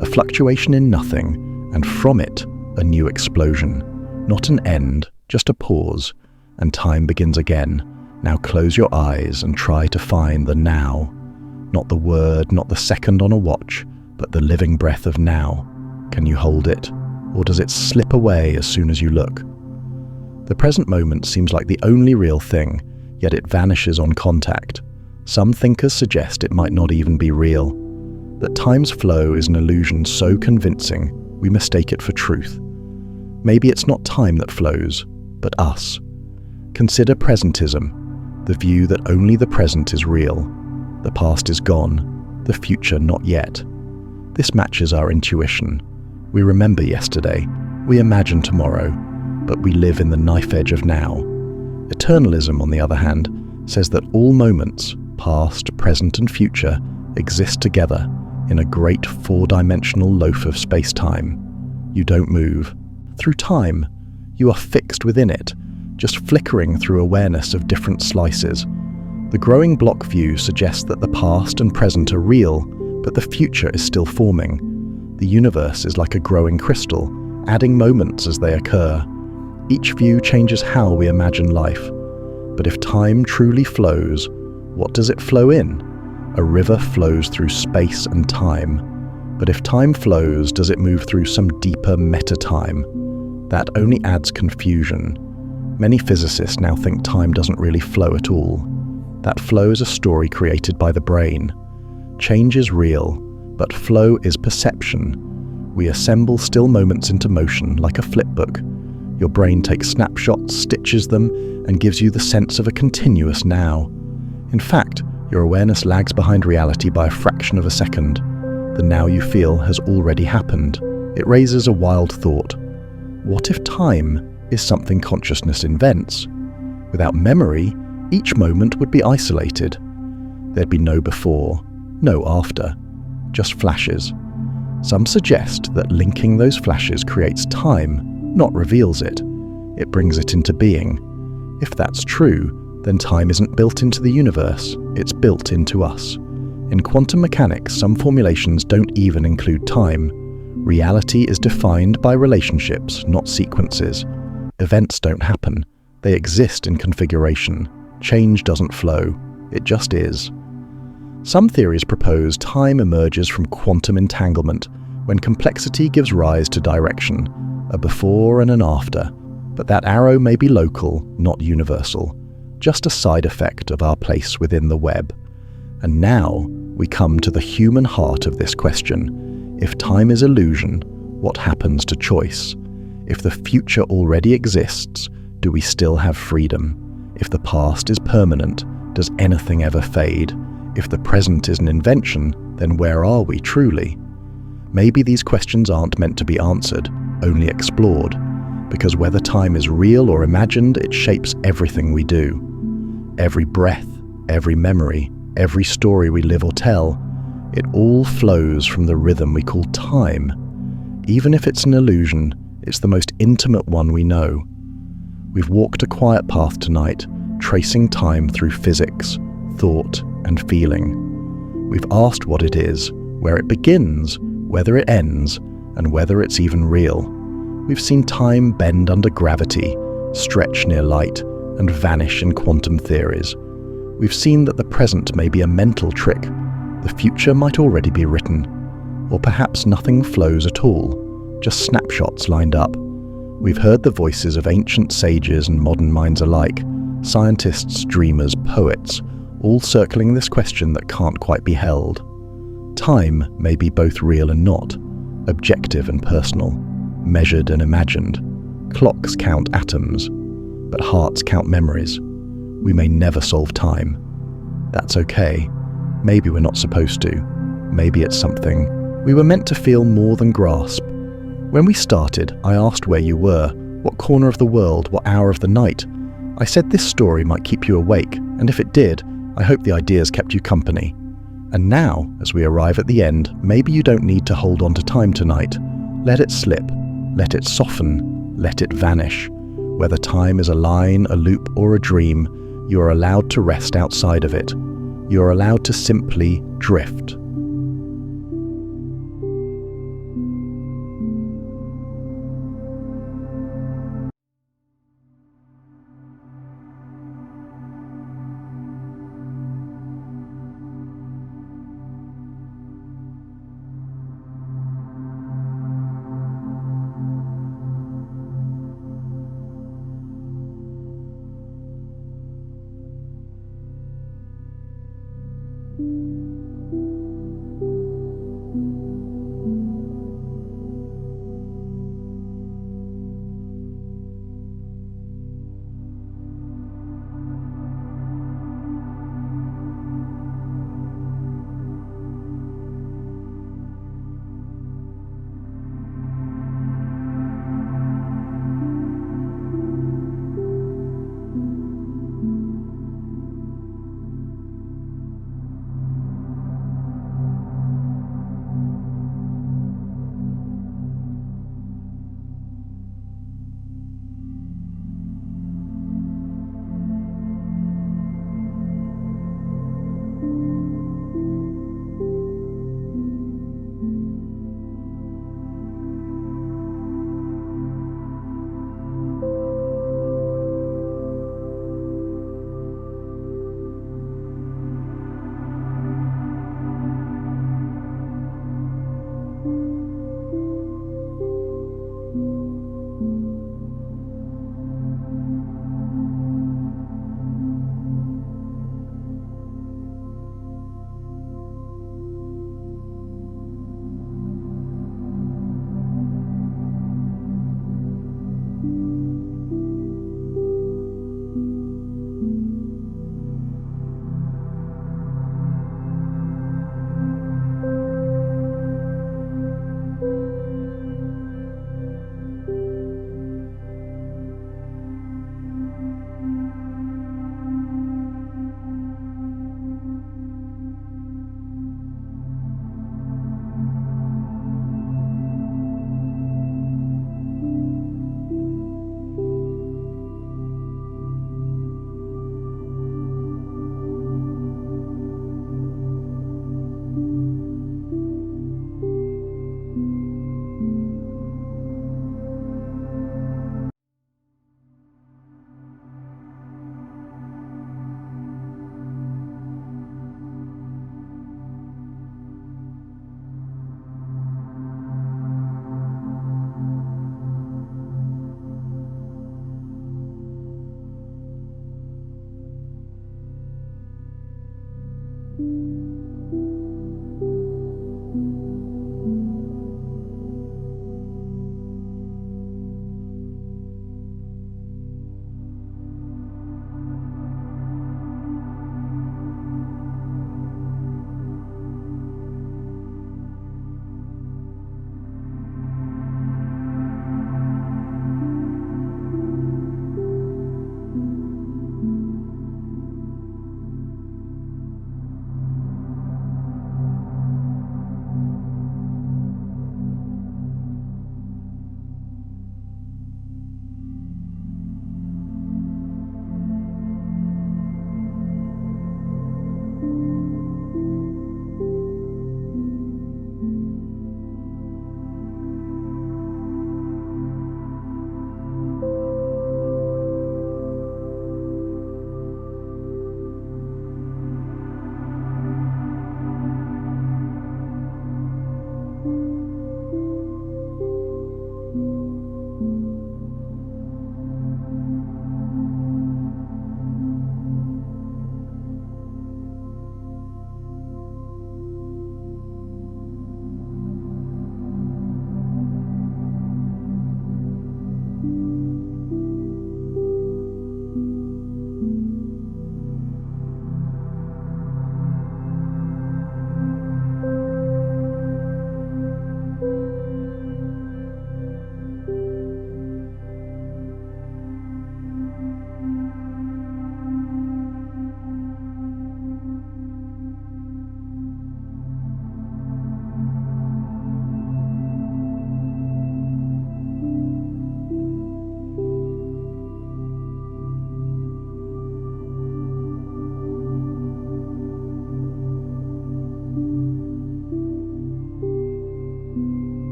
a fluctuation in nothing, and from it, a new explosion. Not an end, just a pause, and time begins again. Now close your eyes and try to find the now. Not the word, not the second on a watch, but the living breath of now. Can you hold it, or does it slip away as soon as you look? The present moment seems like the only real thing, yet it vanishes on contact. Some thinkers suggest it might not even be real, that time's flow is an illusion so convincing we mistake it for truth. Maybe it's not time that flows, but us. Consider presentism, the view that only the present is real. The past is gone, the future not yet. This matches our intuition. We remember yesterday, we imagine tomorrow, but we live in the knife edge of now. Eternalism, on the other hand, says that all moments, past, present and future, exist together in a great four-dimensional loaf of space-time. You don't move. Through time, you are fixed within it, just flickering through awareness of different slices. The growing block view suggests that the past and present are real, but the future is still forming. The universe is like a growing crystal, adding moments as they occur. Each view changes how we imagine life. But if time truly flows, what does it flow in? A river flows through space and time. But if time flows, does it move through some deeper meta-time? That only adds confusion. Many physicists now think time doesn't really flow at all. That flow is a story created by the brain. Change is real, but flow is perception. We assemble still moments into motion like a flipbook. Your brain takes snapshots, stitches them, and gives you the sense of a continuous now. In fact, your awareness lags behind reality by a fraction of a second. The now you feel has already happened. It raises a wild thought. What if time is something consciousness invents? Without memory, each moment would be isolated. There'd be no before, no after, just flashes. Some suggest that linking those flashes creates time, not reveals it. It brings it into being. If that's true, then time isn't built into the universe, it's built into us. In quantum mechanics, some formulations don't even include time. Reality is defined by relationships, not sequences. Events don't happen. They exist in configuration. Change doesn't flow. It just is. Some theories propose time emerges from quantum entanglement, when complexity gives rise to direction, a before and an after. But that arrow may be local, not universal, just a side effect of our place within the web. And now we come to the human heart of this question. If time is illusion, what happens to choice? If the future already exists, do we still have freedom? If the past is permanent, does anything ever fade? If the present is an invention, then where are we truly? Maybe these questions aren't meant to be answered, only explored, because whether time is real or imagined, it shapes everything we do. Every breath, every memory, every story we live or tell, it all flows from the rhythm we call time. Even if it's an illusion, it's the most intimate one we know. We've walked a quiet path tonight, tracing time through physics, thought, and feeling. We've asked what it is, where it begins, whether it ends, and whether it's even real. We've seen time bend under gravity, stretch near light, and vanish in quantum theories. We've seen that the present may be a mental trick, the future might already be written, or perhaps nothing flows at all, just snapshots lined up. We've heard the voices of ancient sages and modern minds alike, scientists, dreamers, poets, all circling this question that can't quite be held. Time may be both real and not, objective and personal, measured and imagined. Clocks count atoms, but hearts count memories. We may never solve time. That's okay. Maybe we're not supposed to. Maybe it's something we were meant to feel more than grasp. When we started, I asked where you were, what corner of the world, what hour of the night. I said this story might keep you awake, and if it did, I hope the ideas kept you company. And now, as we arrive at the end, maybe you don't need to hold on to time tonight. Let it slip, let it soften, let it vanish. Whether time is a line, a loop, or a dream, you are allowed to rest outside of it. you're allowed to simply drift.